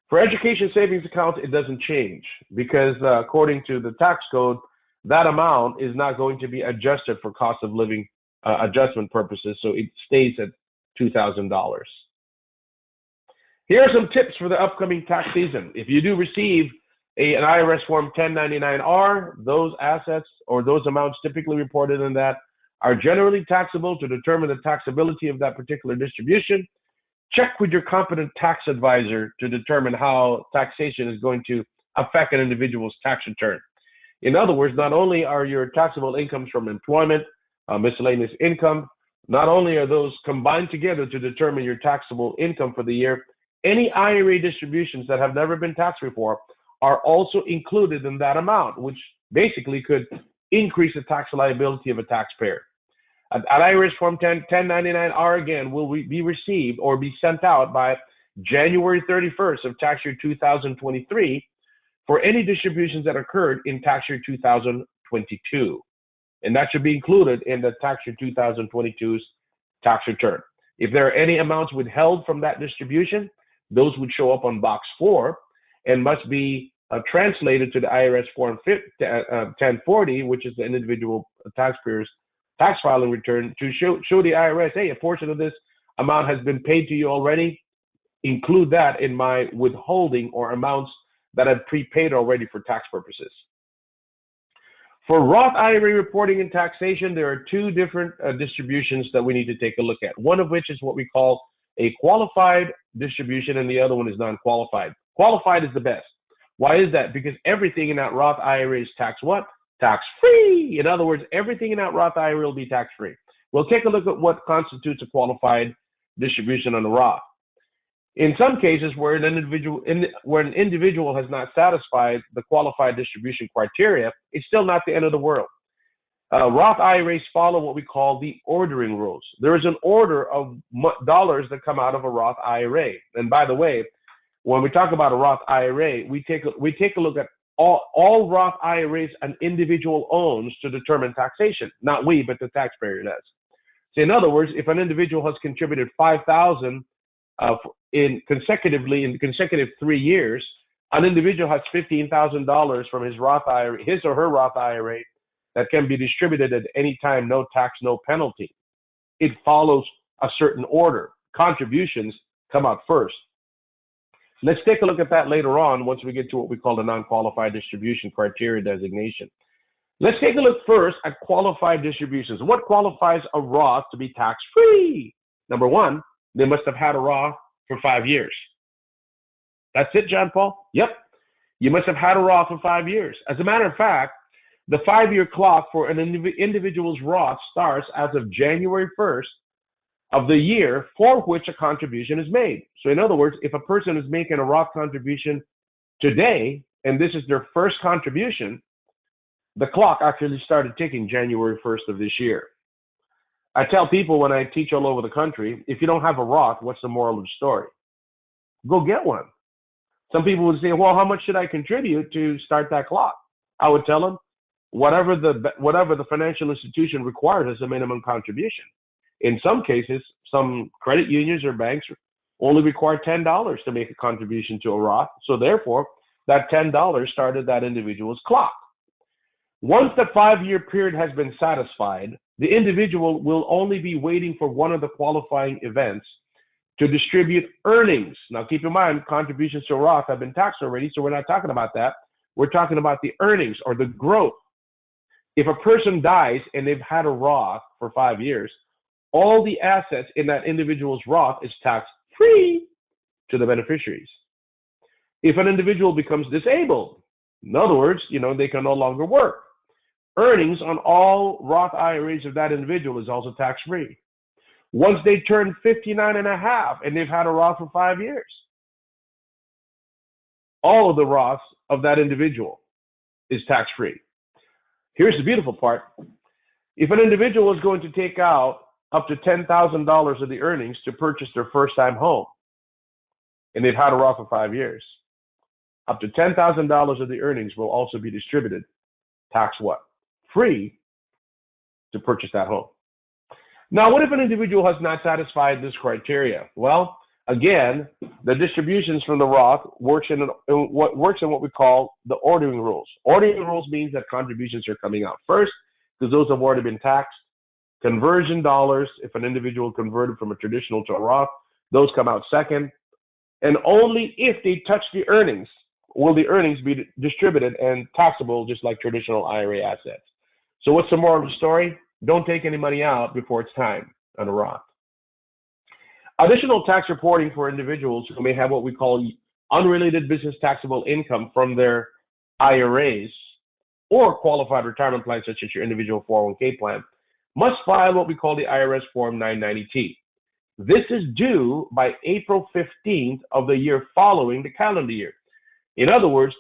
For education savings accounts, it doesn't change because according to the tax code, that amount is not going to be adjusted for cost of living adjustment purposes, so it stays at $2,000. Here are some tips for the upcoming tax season. If you do receive an IRS Form 1099-R, those assets or those amounts typically reported in that are generally taxable. To determine the taxability of that particular distribution, check with your competent tax advisor to determine how taxation is going to affect an individual's tax return. In other words, not only are your taxable incomes from employment, miscellaneous income, not only are those combined together to determine your taxable income for the year, any IRA distributions that have never been taxed before are also included in that amount, which basically could increase the tax liability of a taxpayer. An IRS Form 1099-R, again, will be received or be sent out by January 31st of tax year 2023 for any distributions that occurred in tax year 2022. And that should be included in the tax year 2022's tax return. If there are any amounts withheld from that distribution, those would show up on box 4 and must be translated to the IRS Form 1040, which is the individual taxpayer's tax filing return, to show the IRS, hey, a portion of this amount has been paid to you already. Include that in my withholding or amounts that I've prepaid already for tax purposes. For Roth IRA reporting and taxation, there are two different distributions that we need to take a look at. One of which is what we call a qualified distribution, and the other one is non-qualified. Qualified is the best. Why is that? Because everything in that Roth IRA is tax what? Tax-free. In other words, everything in that Roth IRA will be tax-free. We'll take a look at what constitutes a qualified distribution on the Roth. In some cases where an individual has not satisfied the qualified distribution criteria, it's still not the end of the world. Roth IRAs follow what we call the ordering rules. There is an order of dollars that come out of a Roth IRA. And by the way, when we talk about a Roth IRA, we take a look at all Roth IRAs an individual owns to determine taxation. Not we, but the taxpayer does. So in other words, if an individual has contributed $5,000 in consecutive 3 years, an individual has $15,000 from his Roth IRA, his or her Roth IRA, that can be distributed at any time, no tax, no penalty. It follows a certain order. Contributions come out first. Let's take a look at that later on once we get to what we call the non-qualified distribution criteria designation. Let's take a look first at qualified distributions. What qualifies a Roth to be tax-free? Number one, they must have had a Roth for 5 years. That's it, John Paul? Yep. You must have had a Roth for 5 years. As a matter of fact, the 5-year clock for an individual's Roth starts as of January 1st of the year for which a contribution is made. So in other words, if a person is making a Roth contribution today, and this is their first contribution, the clock actually started ticking January 1st of this year. I tell people when I teach all over the country, if you don't have a Roth, what's the moral of the story? Go get one. Some people would say, well, how much should I contribute to start that clock? I would tell them, whatever the financial institution requires as a minimum contribution. In some cases, some credit unions or banks only require $10 to make a contribution to a Roth. So therefore, that $10 started that individual's clock. Once the 5-year period has been satisfied, the individual will only be waiting for one of the qualifying events to distribute earnings. Now, keep in mind, contributions to a Roth have been taxed already, so we're not talking about that. We're talking about the earnings or the growth. If a person dies and they've had a Roth for 5 years, all the assets in that individual's Roth is tax-free to the beneficiaries. If an individual becomes disabled, in other words, they can no longer work, earnings on all Roth IRAs of that individual is also tax-free. Once they turn 59 and a half and they've had a Roth for 5 years, all of the Roths of that individual is tax-free. Here's the beautiful part. If an individual is going to take out up to $10,000 of the earnings to purchase their first-time home, and they've had a Roth for 5 years, up to $10,000 of the earnings will also be distributed, tax what? Free to purchase that home. Now, what if an individual has not satisfied this criteria? Well, again, the distributions from the Roth works in what we call the ordering rules. Ordering rules means that contributions are coming out first because those have already been taxed. Conversion dollars, if an individual converted from a traditional to a Roth, those come out second. And only if they touch the earnings will the earnings be distributed and taxable just like traditional IRA assets. So what's the moral of the story? Don't take any money out before it's time on a Roth. Additional tax reporting for individuals who may have what we call unrelated business taxable income from their IRAs or qualified retirement plans such as your individual 401k plan must file what we call the IRS Form 990T. This is due by April 15th of the year following the calendar year. In other words,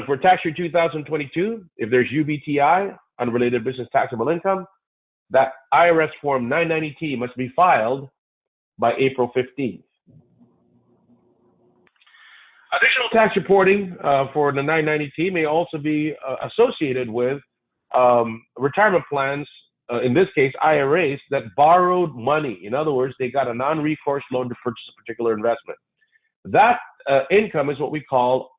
for tax year 2022, if there's UBTI, unrelated business taxable income, that IRS Form 990T must be filed by April 15th. Additional tax reporting for the 990T may also be associated with retirement plans, in this case, IRAs, that borrowed money. In other words, they got a non-recourse loan to purchase a particular investment. That income is what we call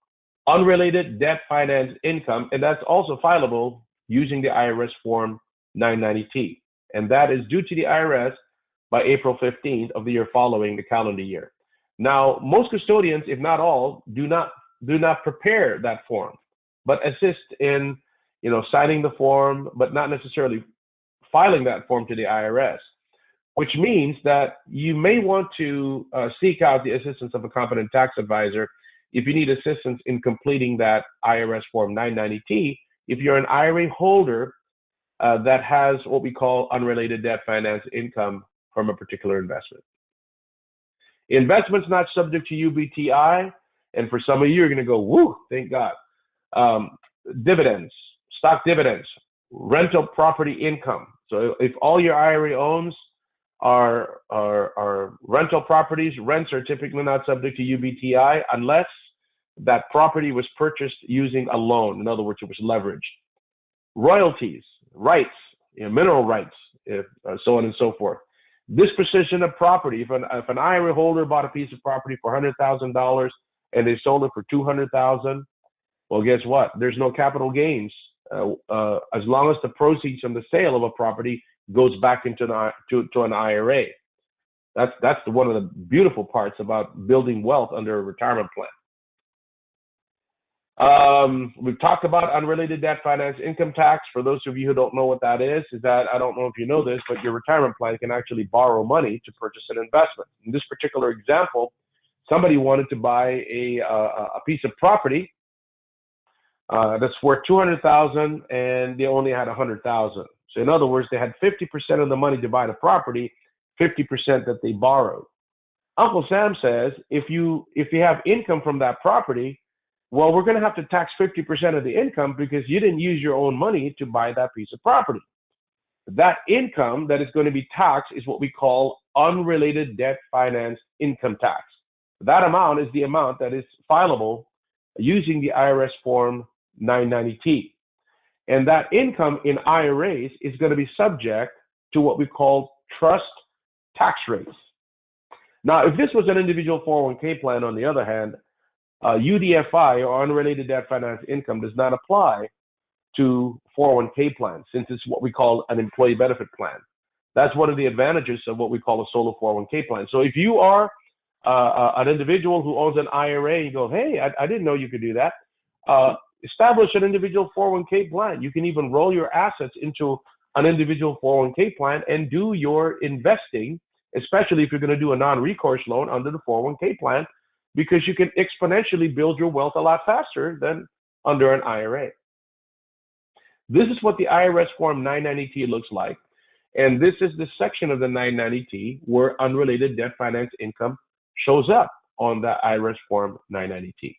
unrelated debt finance income, and that's also fileable using the IRS Form 990T. And that is due to the IRS by April 15th of the year following the calendar year. Now, most custodians, if not all, do not prepare that form, but assist in, signing the form, but not necessarily filing that form to the IRS, which means that you may want to seek out the assistance of a competent tax advisor if you need assistance in completing that IRS Form 990T, if you're an IRA holder that has what we call unrelated debt finance income from a particular investment. Investments not subject to UBTI, and for some of you, you're going to go, woo, thank God. Dividends, stock dividends, rental property income. So if all your IRA owns are rental properties, rents are typically not subject to UBTI unless that property was purchased using a loan. In other words, it was leveraged. Royalties, rights, mineral rights, so on and so forth. Disposition of property. If an IRA holder bought a piece of property for $100,000 and they sold it for $200,000, well, guess what? There's no capital gains as long as the proceeds from the sale of a property goes back into an IRA. That's one of the beautiful parts about building wealth under a retirement plan. We've talked about unrelated debt finance income tax. For those of you who don't know what that is that I don't know if you know this, but your retirement plan can actually borrow money to purchase an investment. In this particular example, somebody wanted to buy a piece of property that's worth $200,000 and they only had $100,000. So in other words, they had 50% of the money to buy the property, 50% that they borrowed. Uncle Sam says, if you have income from that property, well, we're going to have to tax 50% of the income because you didn't use your own money to buy that piece of property. That income that is going to be taxed is what we call unrelated debt finance income tax. That amount is the amount that is fileable using the IRS Form 990T. And that income in IRAs is going to be subject to what we call trust tax rates. Now, if this was an individual 401k plan, on the other hand, UDFI, or unrelated debt finance income, does not apply to 401k plans since it's what we call an employee benefit plan. That's one of the advantages of what we call a solo 401k plan. So if you are an individual who owns an IRA, you go, hey, I didn't know you could do that. Establish an individual 401k plan. You can even roll your assets into an individual 401k plan and do your investing, especially if you're going to do a non-recourse loan under the 401k plan, because you can exponentially build your wealth a lot faster than under an IRA. This is what the IRS Form 990T looks like. And this is the section of the 990T where unrelated debt finance income shows up on the IRS Form 990T.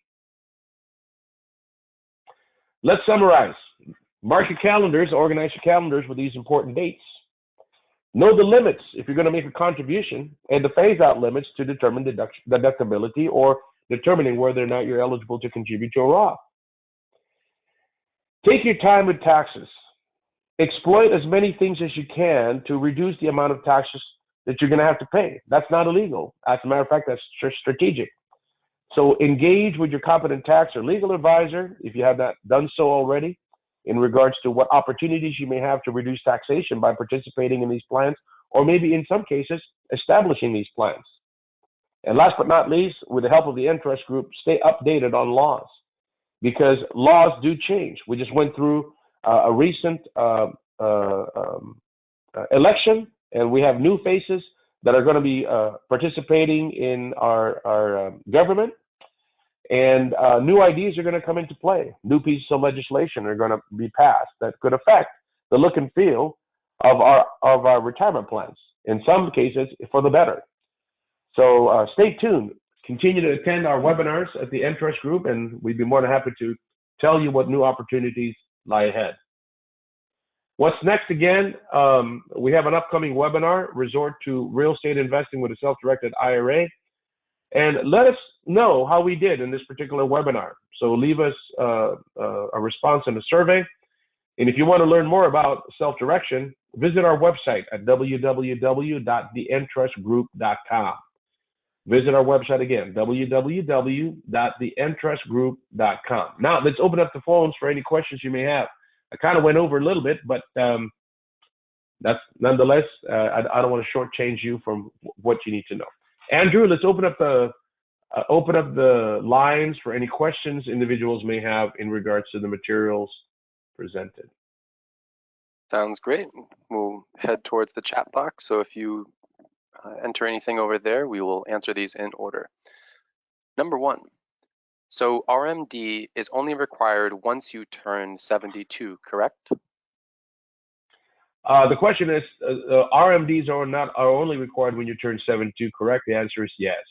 Let's summarize. Mark your calendars, organize your calendars with these important dates. Know the limits if you're going to make a contribution, and the phase-out limits to determine deductibility or determining whether or not you're eligible to contribute to a Roth. Take your time with taxes. Exploit as many things as you can to reduce the amount of taxes that you're going to have to pay. That's not illegal. As a matter of fact, that's strategic. So engage with your competent tax or legal advisor, if you have not done so already, in regards to what opportunities you may have to reduce taxation by participating in these plans, or maybe in some cases, establishing these plans. And last but not least, with the help of the Entrust Group, stay updated on laws, because laws do change. We just went through a recent election, and we have new faces that are going to be participating in our government. And new ideas are going to come into play. New pieces of legislation are going to be passed that could affect the look and feel of our retirement plans. In some cases, for the better. So stay tuned. Continue to attend our webinars at the Entrust Group, and we'd be more than happy to tell you what new opportunities lie ahead. What's next again? We have an upcoming webinar, Resort to Real Estate Investing with a Self-Directed IRA. And let us know how we did in this particular webinar. So leave us a response in the survey. And if you want to learn more about self-direction, visit our website at www.theentrustgroup.com. Visit our website again, www.theentrustgroup.com. Now, let's open up the phones for any questions you may have. I kind of went over a little bit, but that's nonetheless, I don't want to shortchange you from what you need to know. Andrew, let's open up the lines for any questions individuals may have in regards to the materials presented. Sounds great. We'll head towards the chat box. So if you enter anything over there, we will answer these in order. Number one, so RMD is only required once you turn 72, correct? The question is, RMDs are only required when you turn 72, correct? The answer is yes.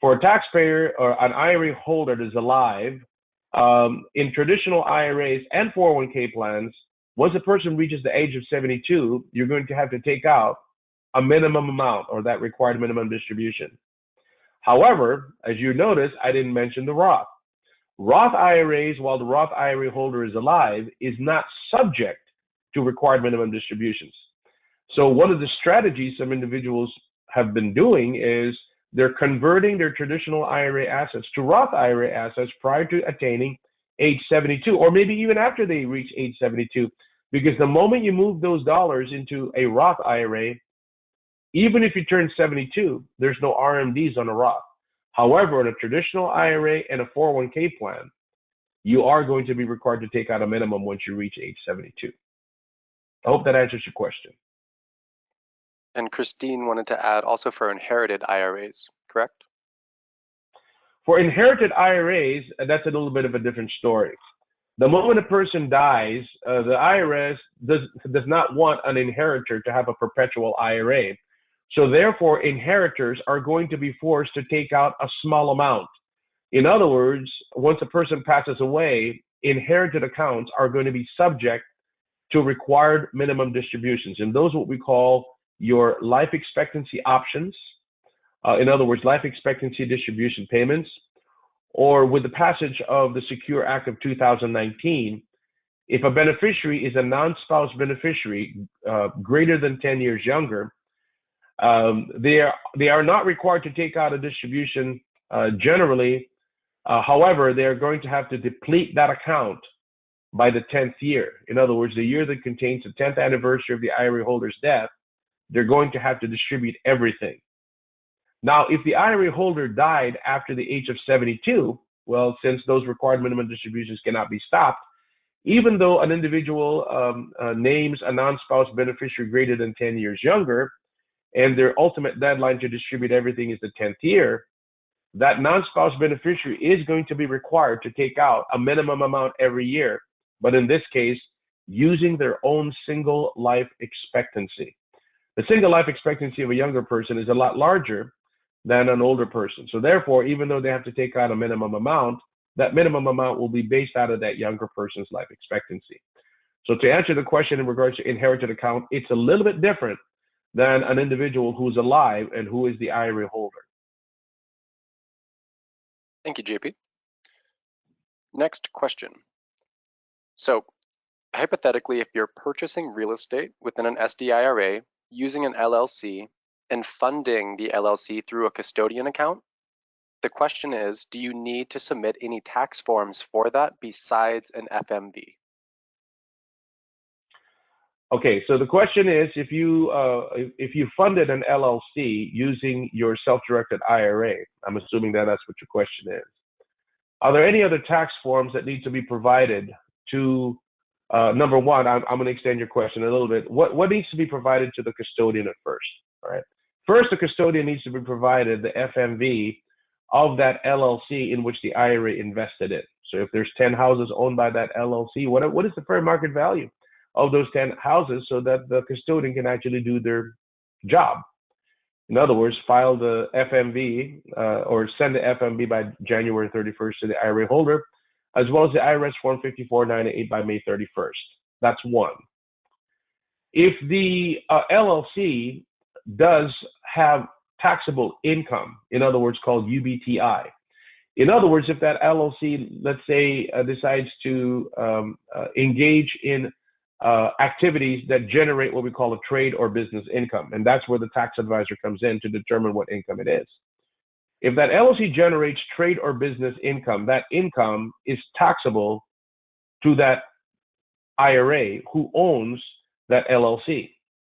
For a taxpayer or an IRA holder that is alive, in traditional IRAs and 401k plans, once a person reaches the age of 72, you're going to have to take out a minimum amount or that required minimum distribution. However, as you notice, I didn't mention the Roth. Roth IRAs, while the Roth IRA holder is alive, is not subject to required minimum distributions. So one of the strategies some individuals have been doing is they're converting their traditional IRA assets to Roth IRA assets prior to attaining age 72, or maybe even after they reach age 72, because the moment you move those dollars into a Roth IRA, even if you turn 72, there's no RMDs on a Roth. However, in a traditional IRA and a 401k plan, you are going to be required to take out a minimum once you reach age 72. I hope that answers your question. And Christine wanted to add also for inherited IRAs, correct? For inherited IRAs, that's a little bit of a different story. The moment a person dies, the IRS does not want an inheritor to have a perpetual IRA. So therefore, inheritors are going to be forced to take out a small amount. In other words, once a person passes away, inherited accounts are going to be subject to required minimum distributions. And those are what we call your life expectancy options. In other words, life expectancy distribution payments. Or with the passage of the Secure Act of 2019, if a beneficiary is a non-spouse beneficiary greater than 10 years younger, they are not required to take out a distribution generally. However, they are going to have to deplete that account by the 10th year. In other words, the year that contains the 10th anniversary of the IRA holder's death, they're going to have to distribute everything. Now, if the IRA holder died after the age of 72, well, since those required minimum distributions cannot be stopped, even though an individual names a non-spouse beneficiary greater than 10 years younger, and their ultimate deadline to distribute everything is the 10th year, that non-spouse beneficiary is going to be required to take out a minimum amount every year, but in this case, using their own single life expectancy. The single life expectancy of a younger person is a lot larger than an older person. So therefore, even though they have to take out a minimum amount, that minimum amount will be based out of that younger person's life expectancy. So to answer the question in regards to inherited account, it's a little bit different than an individual who's alive and who is the IRA holder. Thank you, JP. Next question. So hypothetically, if you're purchasing real estate within an SDIRA using an LLC and funding the LLC through a custodian account, the question is, do you need to submit any tax forms for that besides an FMV? Okay, so the question is, if you funded an LLC using your self-directed IRA, I'm assuming that that's what your question is. Are there any other tax forms that need to be provided to, number one, I'm going to extend your question a little bit. What needs to be provided to the custodian at first? All right. First, the custodian needs to be provided the FMV of that LLC in which the IRA invested in. So if there's 10 houses owned by that LLC, what is the fair market value of those 10 houses so that the custodian can actually do their job? In other words, file the FMV or send the FMV by January 31st to the IRA holder, as well as the IRS Form 5498 by May 31st. That's one. If the LLC does have taxable income, in other words, called UBTI, In other words, if that LLC, let's say, decides to engage in activities that generate what we call a trade or business income, and that's where the tax advisor comes in to determine what income it is. If that LLC generates trade or business income, that income is taxable to that IRA who owns that LLC,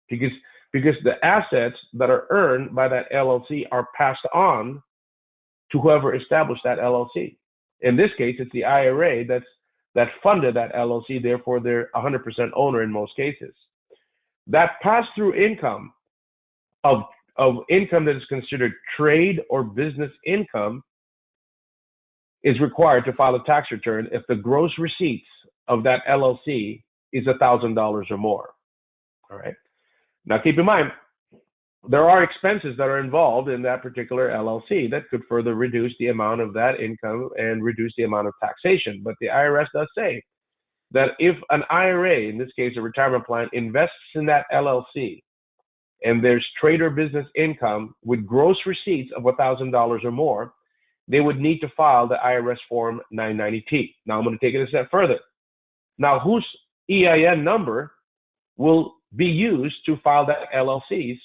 because the assets that are earned by that LLC are passed on to whoever established that LLC. In this case, it's the IRA that funded that LLC, therefore they're 100% owner in most cases. That pass-through income of income that is considered trade or business income is required to file a tax return if the gross receipts of that LLC is $1,000 or more. All right. Now keep in mind, there are expenses that are involved in that particular LLC that could further reduce the amount of that income and reduce the amount of taxation. But the IRS does say that if an IRA, in this case a retirement plan, invests in that LLC and there's trade or business income with gross receipts of $1,000 or more, they would need to file the IRS Form 990T. Now I'm going to take it a step further. Now, whose EIN number will be used to file that LLC's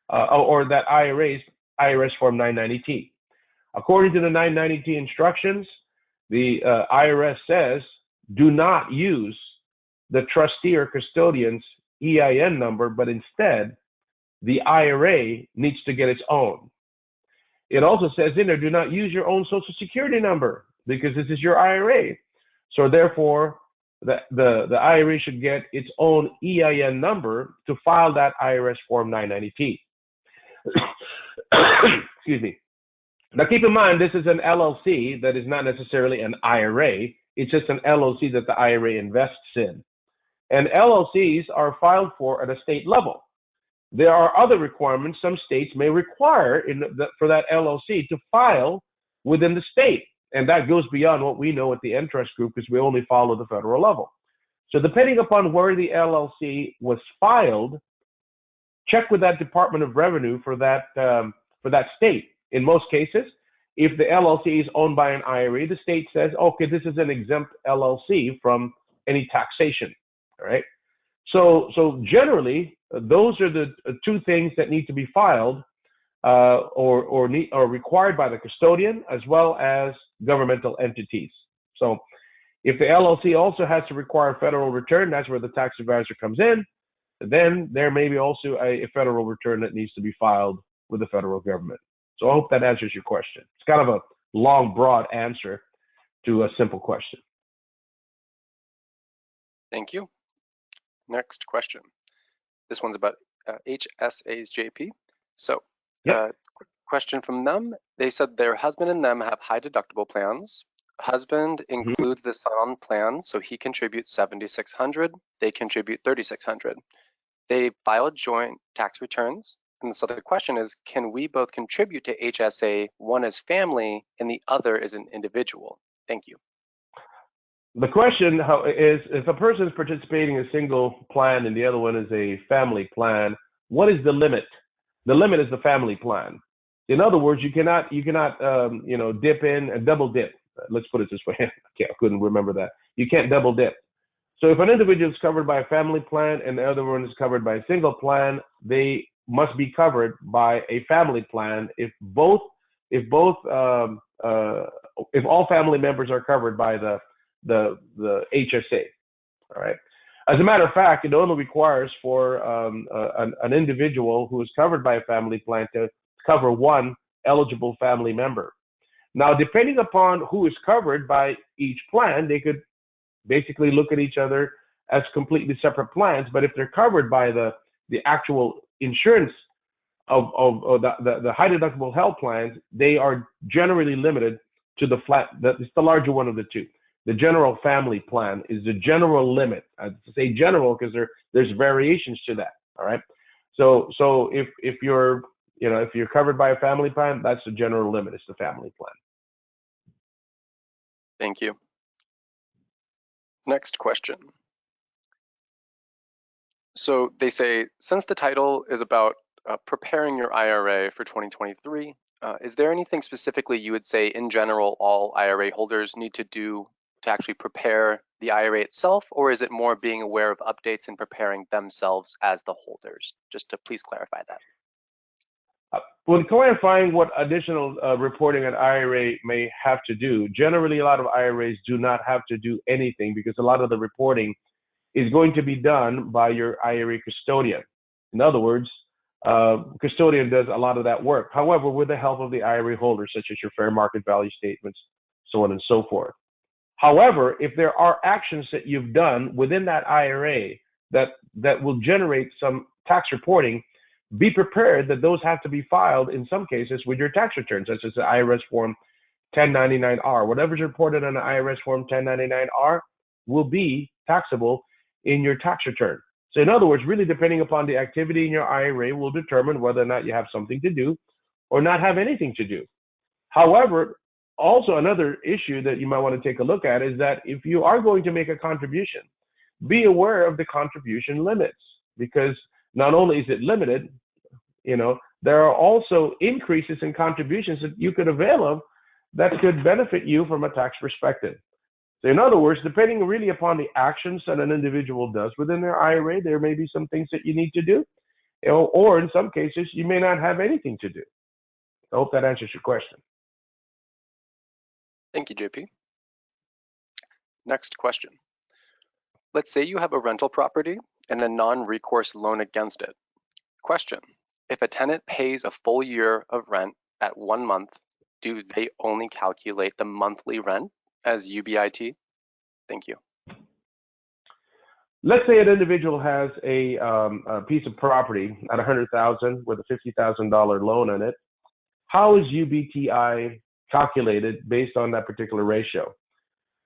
or that IRS Form 990T? According to the 990T instructions, the IRS says do not use the trustee or custodian's EIN number, but instead the IRA needs to get its own. It also says in there, do not use your own Social Security number because this is your IRA. So therefore, the IRA should get its own EIN number to file that IRS Form 990T. Excuse me. Now keep in mind, this is an LLC that is not necessarily an IRA. It's just an LLC that the IRA invests in. And LLCs are filed for at a state level. There are other requirements some states may require for that LLC to file within the state. And that goes beyond what we know at the Entrust Group because we only follow the federal level. So depending upon where the LLC was filed, check with that Department of Revenue for that state. In most cases, if the LLC is owned by an IRA, the state says, okay, this is an exempt LLC from any taxation. All right. So generally, those are the two things that need to be filed or required by the custodian as well as governmental entities. So if the LLC also has to require federal return, that's where the tax advisor comes in. Then there may be also a federal return that needs to be filed with the federal government. So I hope that answers your question. It's kind of a long, broad answer to a simple question. Thank you. Next question. This one's about HSAs, JP. So, question from them. They said their husband and them have high deductible plans. Husband includes the son plan, so he contributes $7,600. They contribute $3,600. They filed joint tax returns. And so the question is, can we both contribute to HSA? One is family and the other is an individual. Thank you. The question is, if a person is participating in a single plan and the other one is a family plan, what is the limit? The limit is the family plan. In other words, you cannot dip in and double dip. Let's put it this way. I couldn't remember that. You can't double dip. So if an individual is covered by a family plan and the other one is covered by a single plan, they must be covered by a family plan if all family members are covered by the HSA. All right. As a matter of fact, it only requires for an individual who is covered by a family plan to cover one eligible family member. Now, depending upon who is covered by each plan, they could basically look at each other as completely separate plans. But if they're covered by the actual insurance of the high deductible health plans, they are generally limited to it's the larger one of the two. The general family plan is the general limit. I say general because there's variations to that. All right. So if you're covered by a family plan, that's the general limit. It's the family plan. Thank you. Next question. So they say, since the title is about preparing your IRA for 2023, Is there anything specifically you would say in general all IRA holders need to do to actually prepare the IRA itself, or is it more being aware of updates and preparing themselves as the holders? Just to please clarify that. When clarifying what additional reporting an IRA may have to do, generally a lot of IRAs do not have to do anything because a lot of the reporting is going to be done by your IRA custodian. In other words, custodian does a lot of that work. However, with the help of the IRA holder, such as your fair market value statements, so on and so forth. However, if there are actions that you've done within that IRA that will generate some tax reporting, be prepared that those have to be filed in some cases with your tax return, such as the IRS Form 1099-R. Whatever's reported on the IRS Form 1099-R will be taxable in your tax return. So in other words, really depending upon the activity in your IRA will determine whether or not you have something to do or not have anything to do. However, also another issue that you might want to take a look at is that if you are going to make a contribution, be aware of the contribution limits, because not only is it limited, there are also increases in contributions that you could avail of that could benefit you from a tax perspective. So in other words, depending really upon the actions that an individual does within their IRA, there may be some things that you need to do, or in some cases, you may not have anything to do. I hope that answers your question. Thank you, JP. Next question. Let's say you have a rental property and a non-recourse loan against it. Question: if a tenant pays a full year of rent at 1 month, do they only calculate the monthly rent as UBIT? Thank you. Let's say an individual has a piece of property at $100,000 with a $50,000 loan on it. How is UBTI calculated based on that particular ratio?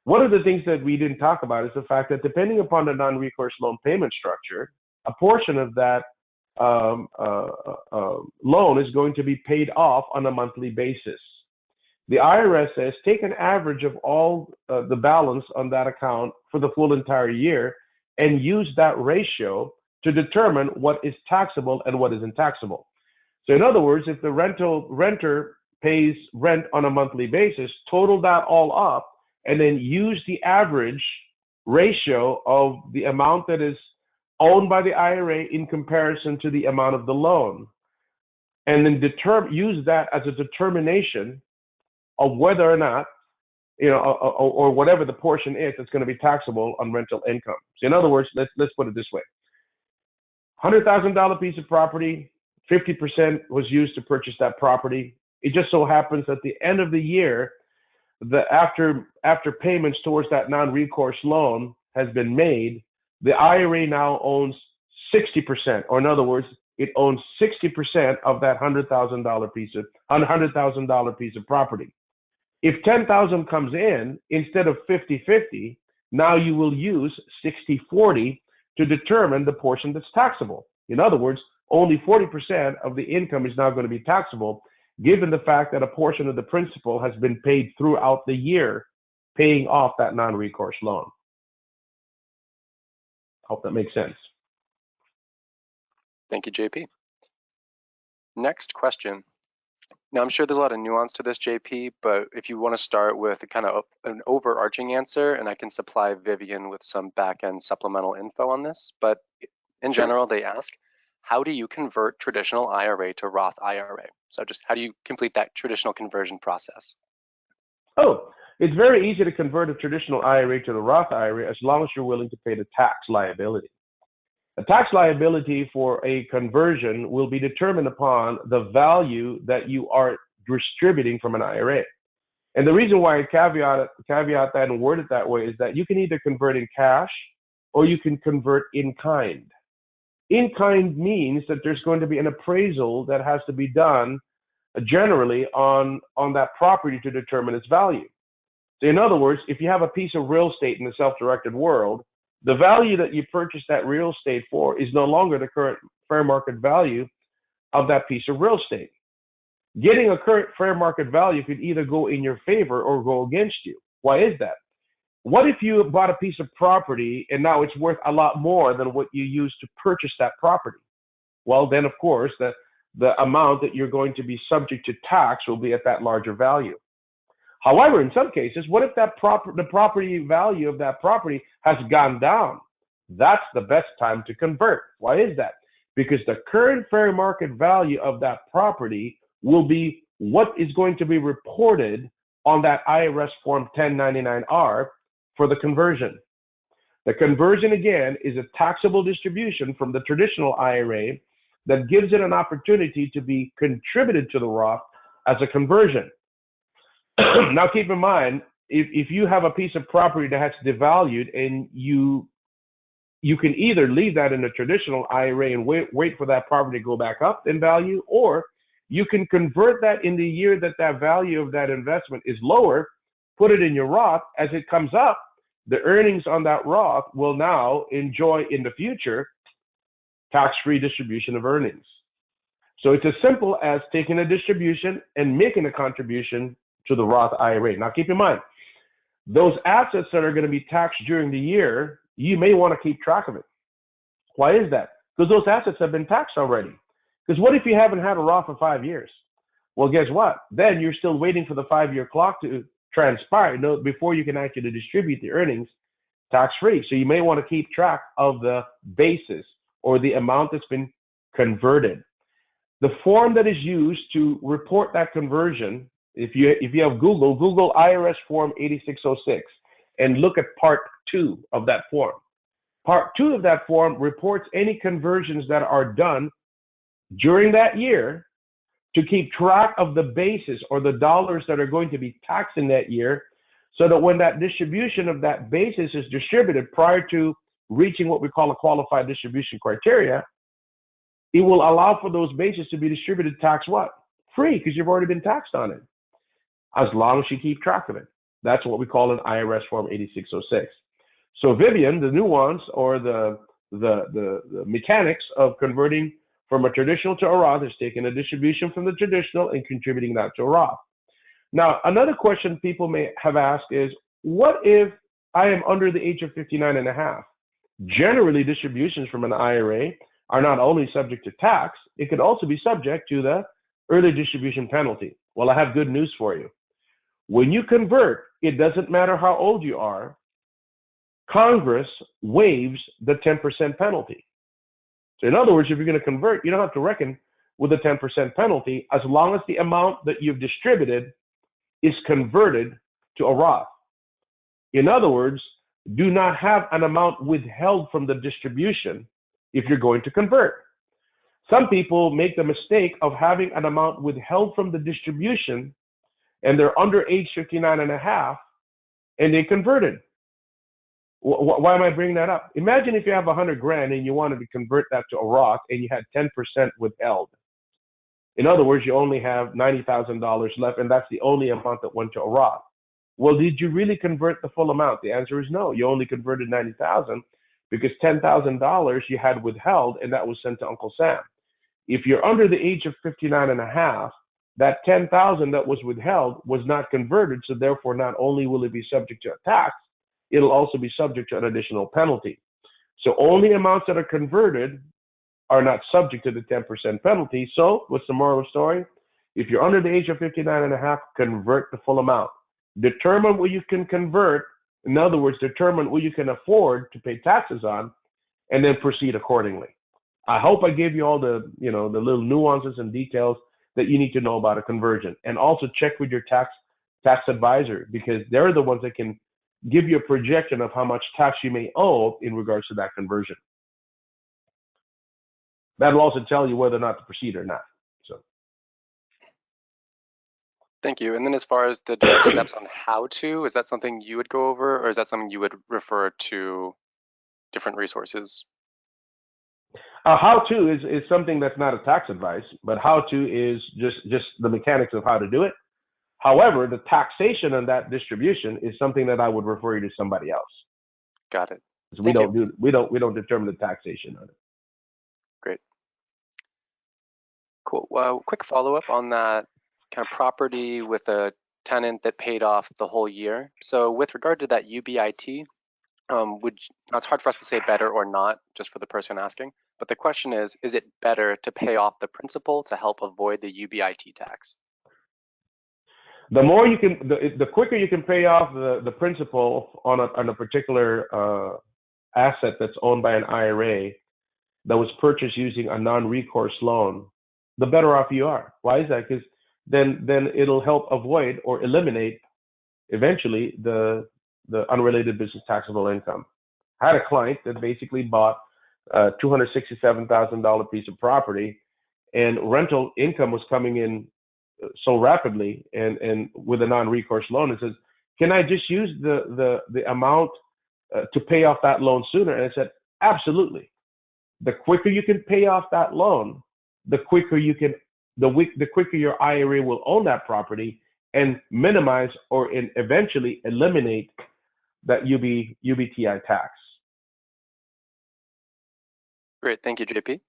One of the things that we didn't talk about is the fact that depending upon the non-recourse loan payment structure, a portion of that loan is going to be paid off on a monthly basis. The IRS says take an average of all the balance on that account for the full entire year and use that ratio to determine what is taxable and what isn't taxable. So in other words, if the renter pays rent on a monthly basis, total that all up and then use the average ratio of the amount that is owned by the IRA in comparison to the amount of the loan, and then use that as a determination of whether or not, or whatever the portion is that's going to be taxable on rental income. So in other words, let's put it this way: $100,000 piece of property, 50% was used to purchase that property. It just so happens at the end of the year, after payments towards that non-recourse loan has been made, the IRA now owns 60%, or in other words, it owns 60% of that $100,000 piece of property. If $10,000 comes in, instead of 50-50, now you will use 60-40 to determine the portion that's taxable. In other words, only 40% of the income is now going to be taxable, given the fact that a portion of the principal has been paid throughout the year, paying off that non-recourse loan. Hope that makes sense. Thank you, JP. Next question. Now, I'm sure there's a lot of nuance to this, JP, but if you want to start with kind of an overarching answer, and I can supply Vivian with some back-end supplemental info on this, but in general, they ask, how do you convert traditional IRA to Roth IRA? So just how do you complete that traditional conversion process? Oh, it's very easy to convert a traditional IRA to the Roth IRA as long as you're willing to pay the tax liability. The tax liability for a conversion will be determined upon the value that you are distributing from an IRA. And the reason why I caveat that and word it that way is that you can either convert in cash or you can convert in kind. In kind means that there's going to be an appraisal that has to be done generally on that property to determine its value. So in other words, if you have a piece of real estate in the self-directed world, the value that you purchased that real estate for is no longer the current fair market value of that piece of real estate. Getting a current fair market value could either go in your favor or go against you. Why is that? What if you bought a piece of property and now it's worth a lot more than what you used to purchase that property? Well, then of course, the amount that you're going to be subject to tax will be at that larger value. However, in some cases, what if the property value of that property has gone down? That's the best time to convert. Why is that? Because the current fair market value of that property will be what is going to be reported on that IRS Form 1099-R for the conversion. The conversion, again, is a taxable distribution from the traditional IRA that gives it an opportunity to be contributed to the Roth as a conversion. Now, keep in mind, if you have a piece of property that has devalued and you can either leave that in a traditional IRA and wait for that property to go back up in value, or you can convert that in the year that that value of that investment is lower, put it in your Roth. As it comes up, the earnings on that Roth will now enjoy in the future tax-free distribution of earnings. So it's as simple as taking a distribution and making a contribution to the Roth IRA. Now, keep in mind, those assets that are going to be taxed during the year, you may want to keep track of it. Why is that? Because those assets have been taxed already. Because what if you haven't had a Roth for 5 years? Well, guess what? Then you're still waiting for the 5-year clock to transpire before you can actually distribute the earnings tax-free. So you may want to keep track of the basis or the amount that's been converted. The form that is used to report that conversion, if you have Google IRS Form 8606 and look at Part 2 of that form. Part 2 of that form reports any conversions that are done during that year to keep track of the basis or the dollars that are going to be taxed in that year, so that when that distribution of that basis is distributed prior to reaching what we call a qualified distribution criteria, it will allow for those bases to be distributed tax what? Free, because you've already been taxed on it, as long as you keep track of it. That's what we call an IRS Form 8606. So Vivian, the nuance or the mechanics of converting from a traditional to a Roth is taking a distribution from the traditional and contributing that to a Roth. Now, another question people may have asked is, what if I am under the age of 59 and a half? Generally, distributions from an IRA are not only subject to tax, it could also be subject to the early distribution penalty. Well, I have good news for you. When you convert, it doesn't matter how old you are, Congress waives the 10% penalty. So in other words, if you're going to convert, you don't have to reckon with a 10% penalty as long as the amount that you've distributed is converted to a Roth. In other words, do not have an amount withheld from the distribution if you're going to convert. Some people make the mistake of having an amount withheld from the distribution and they're under age 59 and a half and they converted. Why am I bringing that up? Imagine if you have 100 grand and you wanted to convert that to a Roth and you had 10% withheld. In other words, you only have $90,000 left and that's the only amount that went to a Roth. Well, did you really convert the full amount? The answer is no. You only converted $90,000 because $10,000 you had withheld and that was sent to Uncle Sam. If you're under the age of 59 and a half, that $10,000 that was withheld was not converted, so therefore not only will it be subject to a tax, it'll also be subject to an additional penalty. So only amounts that are converted are not subject to the 10% penalty. So what's the moral of the story? If you're under the age of 59 and a half, convert the full amount. Determine what you can convert. In other words, determine what you can afford to pay taxes on, and then proceed accordingly. I hope I gave you all the, the little nuances and details that you need to know about a conversion. And also check with your tax advisor, because they're the ones that can give you a projection of how much tax you may owe in regards to that conversion. That'll also tell you whether or not to proceed or not. So. Thank you. And then as far as the direct steps on how to, is that something you would go over, or is that something you would refer to different resources? How to is something that's not a tax advice, but how to is just the mechanics of how to do it. However, the taxation on that distribution is something that I would refer you to somebody else. Got it. We don't determine the taxation on it. Great. Cool. Well, quick follow-up on that kind of property with a tenant that paid off the whole year. So with regard to that UBIT, now it's hard for us to say better or not, just for the person asking. but the question is it better to pay off the principal to help avoid the UBIT tax? The more you can, the quicker you can pay off the principal on a particular asset that's owned by an IRA that was purchased using a non-recourse loan, the better off you are. Why is that? Because then it'll help avoid or eliminate eventually the unrelated business taxable income. I had a client that basically bought a $267,000 piece of property, and rental income was coming in so rapidly, and with a non-recourse loan, it says, "Can I just use the amount to pay off that loan sooner?" And I said, "Absolutely. The quicker you can pay off that loan, the quicker your IRA will own that property and minimize or eventually eliminate that UBTI tax." Great, thank you, JP.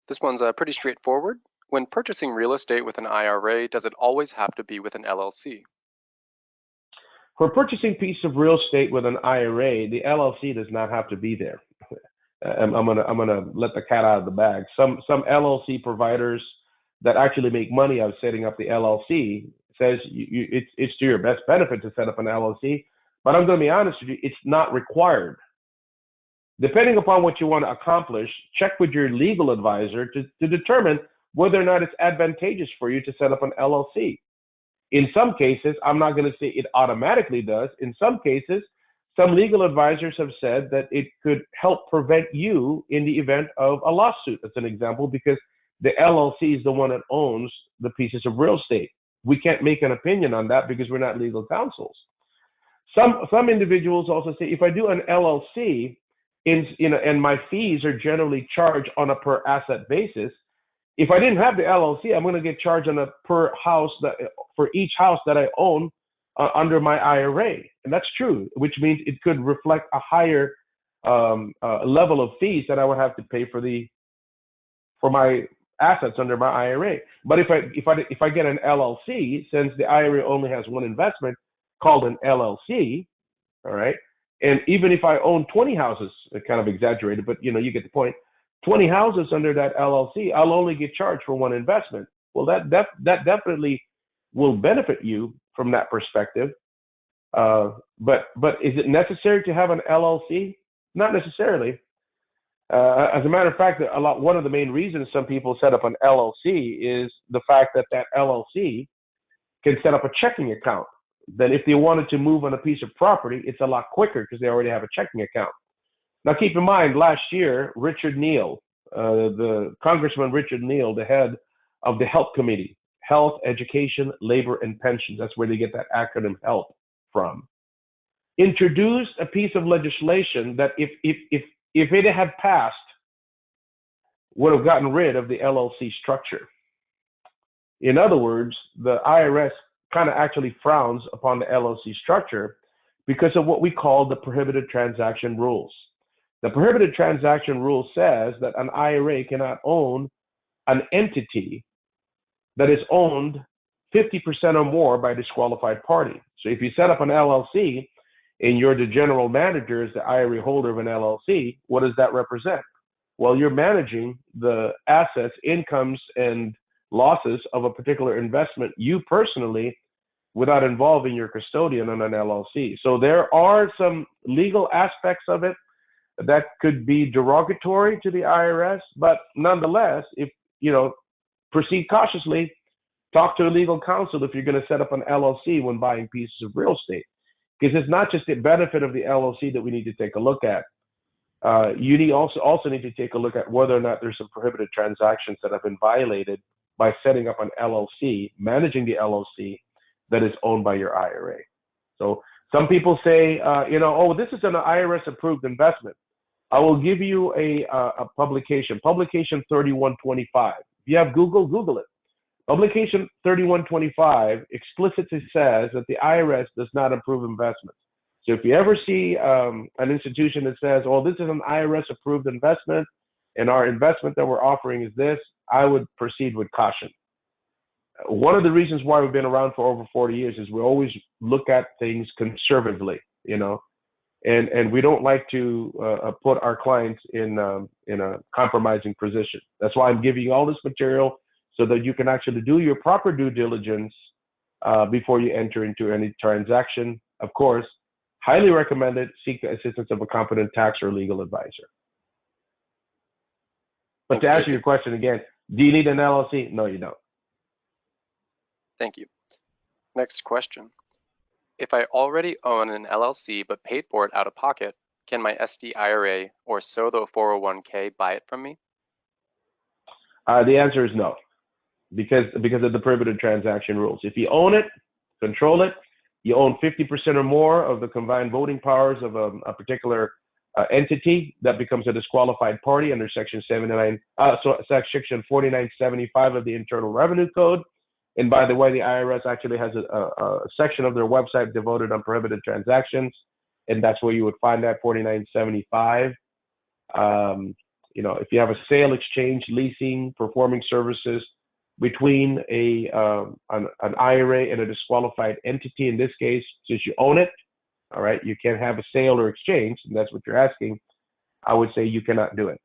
This one's pretty straightforward. When purchasing real estate with an IRA, does it always have to be with an LLC? For purchasing a piece of real estate with an IRA, the LLC does not have to be there. I'm gonna let the cat out of the bag. Some LLC providers that actually make money out of setting up the LLC says it's to your best benefit to set up an LLC, but I'm going to be honest with you, it's not required. Depending upon what you want to accomplish, check with your legal advisor to determine whether or not it's advantageous for you to set up an LLC. In some cases, I'm not going to say it automatically does. In some cases, some legal advisors have said that it could help prevent you in the event of a lawsuit, as an example, because the LLC is the one that owns the pieces of real estate. We can't make an opinion on that because we're not legal counsels. Some individuals also say, if I do an LLC, and my fees are generally charged on a per asset basis, if I didn't have the LLC, I'm going to get charged on a per house for each house that I own under my IRA. And that's true, which means it could reflect a higher level of fees that I would have to pay for my assets under my IRA. But if I get an LLC, since the IRA only has one investment called an LLC, all right, and even if I own 20 houses, kind of exaggerated, but you get the point, 20 houses under that LLC, I'll only get charged for one investment. Well, that definitely will benefit you from that perspective. But is it necessary to have an LLC? Not necessarily. As a matter of fact, one of the main reasons some people set up an LLC is the fact that LLC can set up a checking account. Then if they wanted to move on a piece of property, it's a lot quicker because they already have a checking account. Now, keep in mind, last year, Richard Neal, the Congressman Richard Neal, the head of the Health Committee, Health, Education, Labor, and Pensions, that's where they get that acronym HELP from, introduced a piece of legislation that if it had passed, would have gotten rid of the LLC structure. In other words, the IRS kind of actually frowns upon the LLC structure because of what we call the prohibited transaction rules. The prohibited transaction rule says that an IRA cannot own an entity that is owned 50% or more by a disqualified party. So if you set up an LLC and you're the general manager as the IRA holder of an LLC, what does that represent? Well, you're managing the assets, incomes, and losses of a particular investment, you personally, without involving your custodian on an LLC. So there are some legal aspects of it that could be derogatory to the IRS, but nonetheless, if proceed cautiously, talk to a legal counsel if you're going to set up an LLC when buying pieces of real estate, because it's not just the benefit of the LLC that we need to take a look at. You also need to take a look at whether or not there's some prohibited transactions that have been violated by setting up an LLC, managing the LLC that is owned by your IRA. So some people say, this is an IRS approved investment. I will give you a publication 3125. If you have Google it. Publication 3125 explicitly says that the IRS does not approve investments. So if you ever see an institution that says, this is an IRS approved investment and our investment that we're offering is this, I would proceed with caution. One of the reasons why we've been around for over 40 years is we always look at things conservatively, and we don't like to put our clients in a compromising position. That's why I'm giving you all this material so that you can actually do your proper due diligence before you enter into any transaction. Of course, highly recommended, seek the assistance of a competent tax or legal advisor. But to answer your question again, do you need an LLC? No, you don't. Thank you. Next question. If I already own an LLC but paid for it out of pocket, can my SDIRA or SOTO 401k buy it from me? The answer is no, because of the prohibited transaction rules. If you own it, control it, you own 50% or more of the combined voting powers of a particular entity, that becomes a disqualified party under Section 4975 of the Internal Revenue Code. And by the way, the IRS actually has a section of their website devoted on prohibited transactions, and that's where you would find that 4975. If you have a sale, exchange, leasing, performing services between an IRA and a disqualified entity, in this case, since you own it, all right, you can't have a sale or exchange, and that's what you're asking. I would say you cannot do it.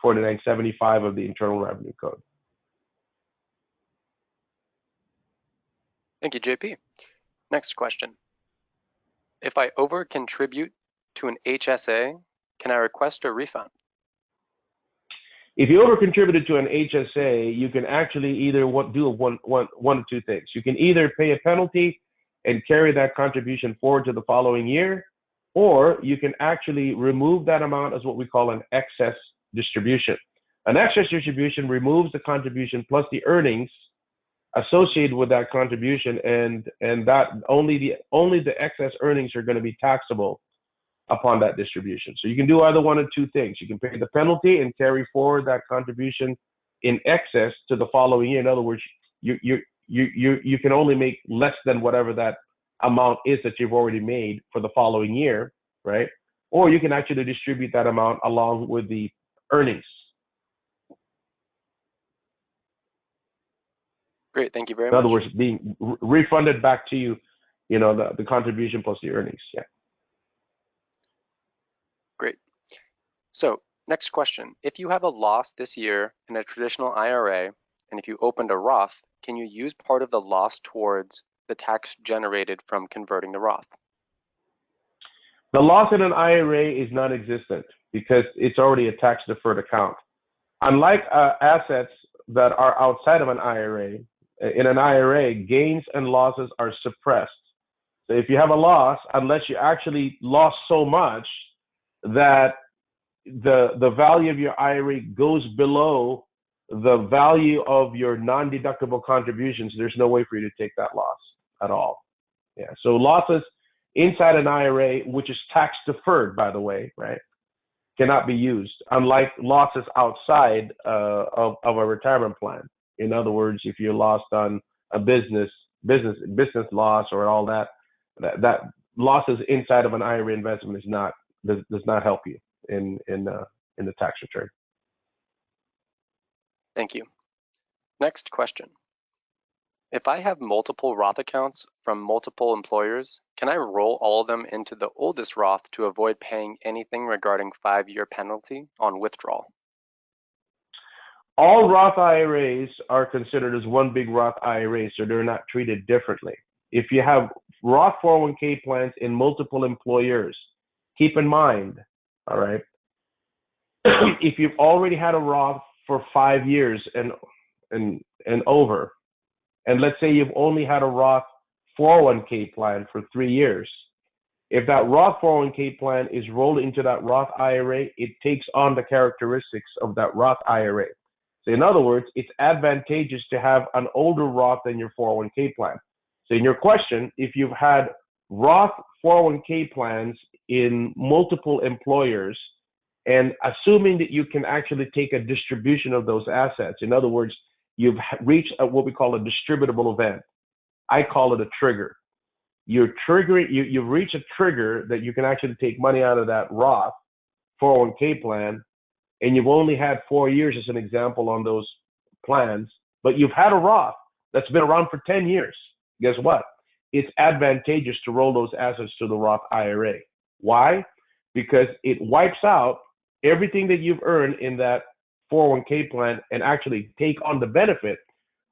4975 of the Internal Revenue Code. Thank you, JP. Next question. If I over contribute to an HSA, can I request a refund? If you over contributed to an HSA, you can actually either do one of two things. You can either pay a penalty and carry that contribution forward to the following year, or you can actually remove that amount as what we call an excess distribution. An excess distribution removes the contribution plus the earnings associated with that contribution, and that only the excess earnings are going to be taxable upon that distribution. So you can do either one of two things. You can pay the penalty and carry forward that contribution in excess to the following year. In other words, you can only make less than whatever that amount is that you've already made for the following year, right? Or you can actually distribute that amount along with the earnings. Great, thank you very much. In other words, being refunded back to you, the contribution plus the earnings. Yeah. Great. So next question. If you have a loss this year in a traditional IRA, and if you opened a Roth, can you use part of the loss towards the tax generated from converting the Roth? The loss in an IRA is non-existent because it's already a tax-deferred account. Unlike assets that are outside of an IRA, in an IRA, gains and losses are suppressed. So if you have a loss, unless you actually lost so much that the value of your IRA goes below the value of your non-deductible contributions, there's no way for you to take that loss at all. Yeah. So losses inside an IRA, which is tax deferred, by the way, right, cannot be used, unlike losses outside of a retirement plan. In other words, if you're lost on a business loss or all that losses inside of an IRA investment does not help you in the tax return. Thank you. Next question. If I have multiple Roth accounts from multiple employers, can I roll all of them into the oldest Roth to avoid paying anything regarding 5-year penalty on withdrawal? All Roth IRAs are considered as one big Roth IRA, so they're not treated differently. If you have Roth 401k plans in multiple employers, keep in mind, all right, if you've already had a Roth for 5 years and over, and let's say you've only had a Roth 401k plan for 3 years, if that Roth 401k plan is rolled into that Roth IRA, it takes on the characteristics of that Roth IRA. So in other words, it's advantageous to have an older Roth than your 401k plan. So in your question, if you've had Roth 401k plans in multiple employers, and assuming that you can actually take a distribution of those assets, in other words, you've reached what we call a distributable event. I call it a trigger. You've reached a trigger that you can actually take money out of that Roth 401k plan, and you've only had 4 years as an example on those plans, but you've had a Roth that's been around for 10 years. Guess what? It's advantageous to roll those assets to the Roth IRA. Why? because it wipes out everything that you've earned in that 401k plan and actually take on the benefit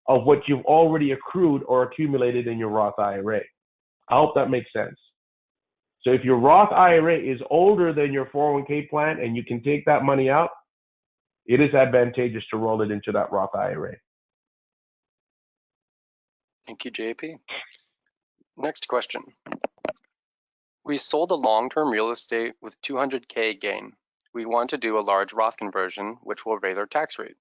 of what you've already accrued or accumulated in your Roth IRA. I hope that makes sense. So if your Roth IRA is older than your 401k plan and you can take that money out, it is advantageous to roll it into that Roth IRA. Thank you, JP. Next question. We sold a long-term real estate with 200K gain. We want to do a large Roth conversion, which will raise our tax rate.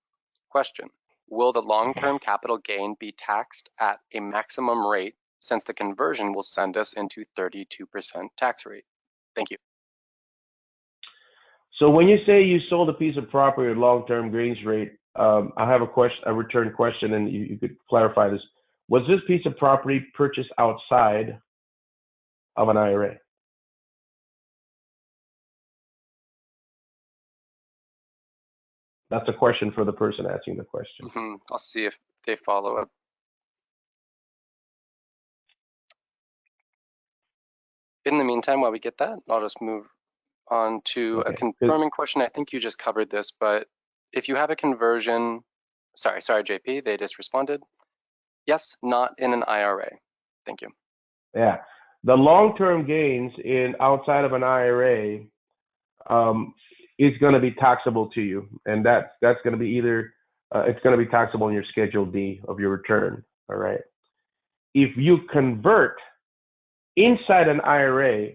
Question. Will the long-term capital gain be taxed at a maximum rate since the conversion will send us into 32% tax rate? Thank you. So when you say you sold a piece of property at long-term gains rate, I have a return question, and you could clarify this. Was this piece of property purchased outside of an IRA? That's a question for the person asking the question. I'll see if they follow up. In the meantime, while we get that, I'll just move on to a confirming question. I think you just covered this, but if you have a conversion, sorry, JP, they just responded. Yes, not in an IRA. Thank you. Yeah, the long-term gains outside of an IRA is going to be taxable to you, and that's going to be either it's going to be taxable in your Schedule D of your return. All right. If you convert inside an IRA,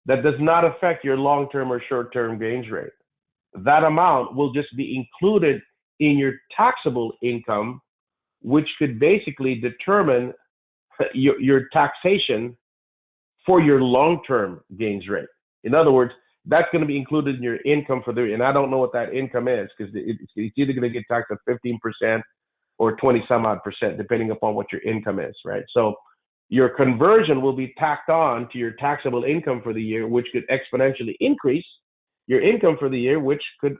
that does not affect your long-term or short-term gains rate. That amount will just be included in your taxable income, which could basically determine your taxation for your long-term gains rate. In other words, that's going to be included in your income for and I don't know what that income is, because it's either going to get taxed at 15% or 20 some odd percent, depending upon what your income is, right? So your conversion will be tacked on to your taxable income for the year, which could exponentially increase your income for the year, which could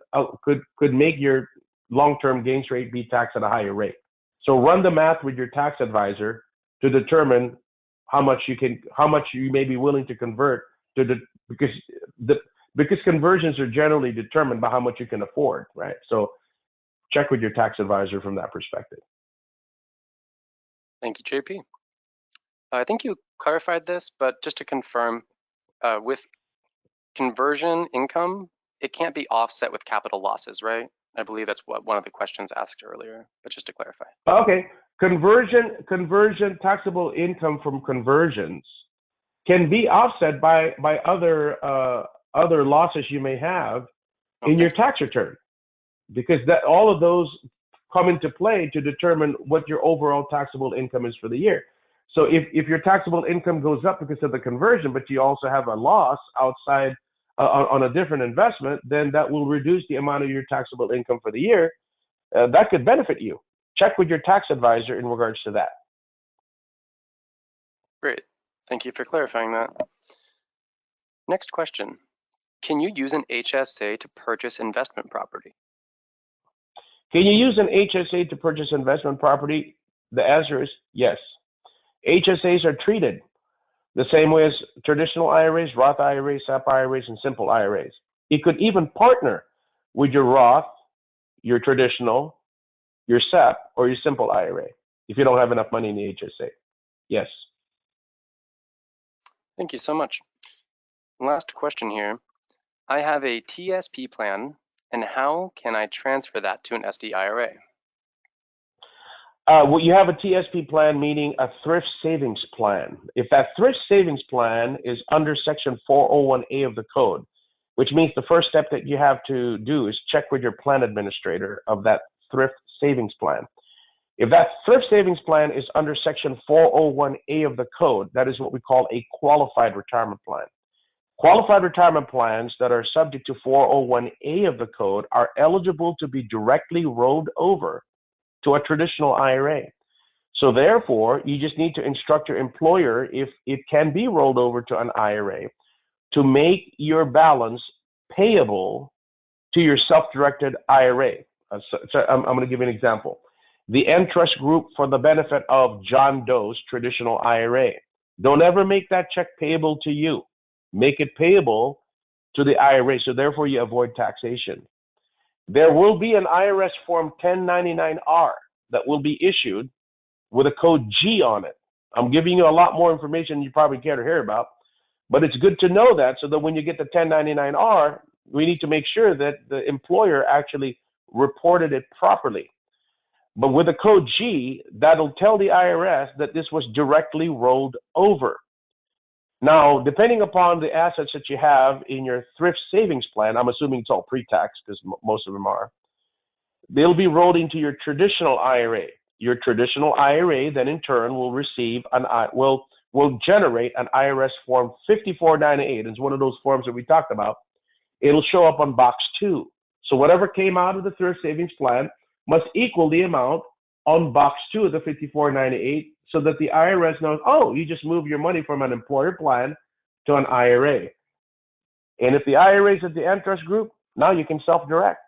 make your long-term gains rate be taxed at a higher rate. So run the math with your tax advisor to determine how much you may be willing to convert because conversions are generally determined by how much you can afford, right? So check with your tax advisor from that perspective. Thank you, JP. I think you clarified this, but just to confirm, with conversion income, it can't be offset with capital losses, right? I believe that's what one of the questions asked earlier, but just to clarify. Okay, conversion taxable income from conversions can be offset by other losses you may have in your tax return, because all of those come into play to determine what your overall taxable income is for the year. So if your taxable income goes up because of the conversion, but you also have a loss outside on a different investment, then that will reduce the amount of your taxable income for the year. That could benefit you. Check with your tax advisor in regards to that. Great. Thank you for clarifying that. Next question. Can you use an HSA to purchase investment property? Can you use an HSA to purchase investment property? The answer is yes. HSAs are treated the same way as traditional IRAs, Roth IRAs, SEP IRAs, and simple IRAs. It could even partner with your Roth, your traditional, your SEP, or your simple IRA if you don't have enough money in the HSA. Yes. Thank you so much. Last question here. I have a TSP plan, and how can I transfer that to an SDIRA? Well, you have a TSP plan, meaning a thrift savings plan. If that thrift savings plan is under Section 401A of the code, which means the first step that you have to do is check with your plan administrator of that thrift savings plan. If that thrift savings plan is under Section 401A of the code, that is what we call a qualified retirement plan. Qualified retirement plans that are subject to 401A of the code are eligible to be directly rolled over to a traditional IRA. So therefore, you just need to instruct your employer, if it can be rolled over to an IRA, to make your balance payable to your self-directed IRA. So I'm going to give you an example. The Entrust Group, for the benefit of John Doe's traditional IRA. Don't ever make that check payable to you. Make it payable to the IRA, so therefore you avoid taxation. There will be an IRS Form 1099-R that will be issued with a code G on it. I'm giving you a lot more information you probably care to hear about, but it's good to know that so that when you get the 1099-R, we need to make sure that the employer actually reported it properly. But with the code G, that'll tell the IRS that this was directly rolled over. Now, depending upon the assets that you have in your thrift savings plan, I'm assuming it's all pre-tax because most of them are, they'll be rolled into your traditional IRA. Your traditional IRA then in turn will receive will generate an IRS Form 5498. It's one of those forms that we talked about. It'll show up on box 2. So whatever came out of the thrift savings plan must equal the amount on box 2 of the 5498 so that the IRS knows, oh, you just moved your money from an employer plan to an IRA. And if the IRA is at the Entrust Group, now you can self-direct.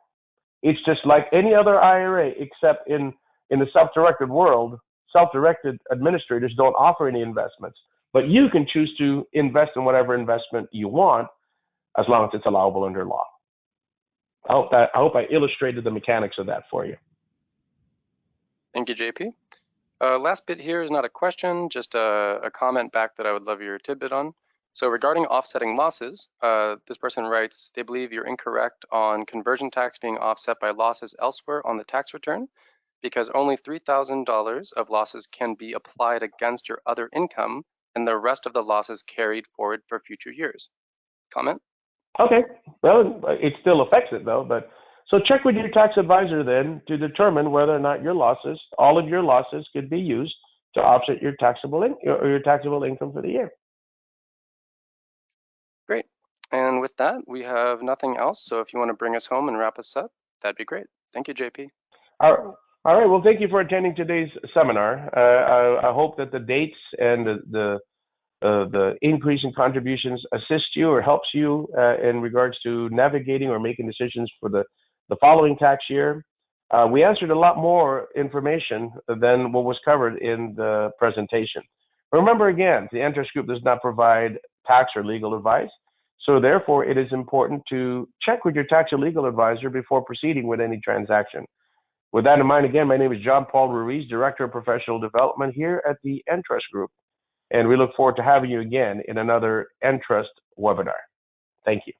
It's just like any other IRA, except in the self-directed world, self-directed administrators don't offer any investments. But you can choose to invest in whatever investment you want as long as it's allowable under law. I hope I illustrated the mechanics of that for you. Thank you, JP. Last bit here is not a question, just a comment back that I would love your tidbit on. So regarding offsetting losses, this person writes, they believe you're incorrect on conversion tax being offset by losses elsewhere on the tax return because only $3,000 of losses can be applied against your other income and the rest of the losses carried forward for future years. Comment? Okay, well, it still affects it though, but so check with your tax advisor then to determine whether or not your losses, all of your losses could be used to offset your taxable income for the year. Great. And with that, we have nothing else. So if you want to bring us home and wrap us up, that'd be great. Thank you, JP. All right. Well, thank you for attending today's seminar. I hope that the dates and the increase in contributions assist you or helps you in regards to navigating or making decisions for the following tax year. We answered a lot more information than what was covered in the presentation. Remember again, the Entrust Group does not provide tax or legal advice. So therefore, it is important to check with your tax or legal advisor before proceeding with any transaction. With that in mind, again, my name is Paul Ruiz, Director of Professional Development here at the Entrust Group. And we look forward to having you again in another Entrust webinar. Thank you.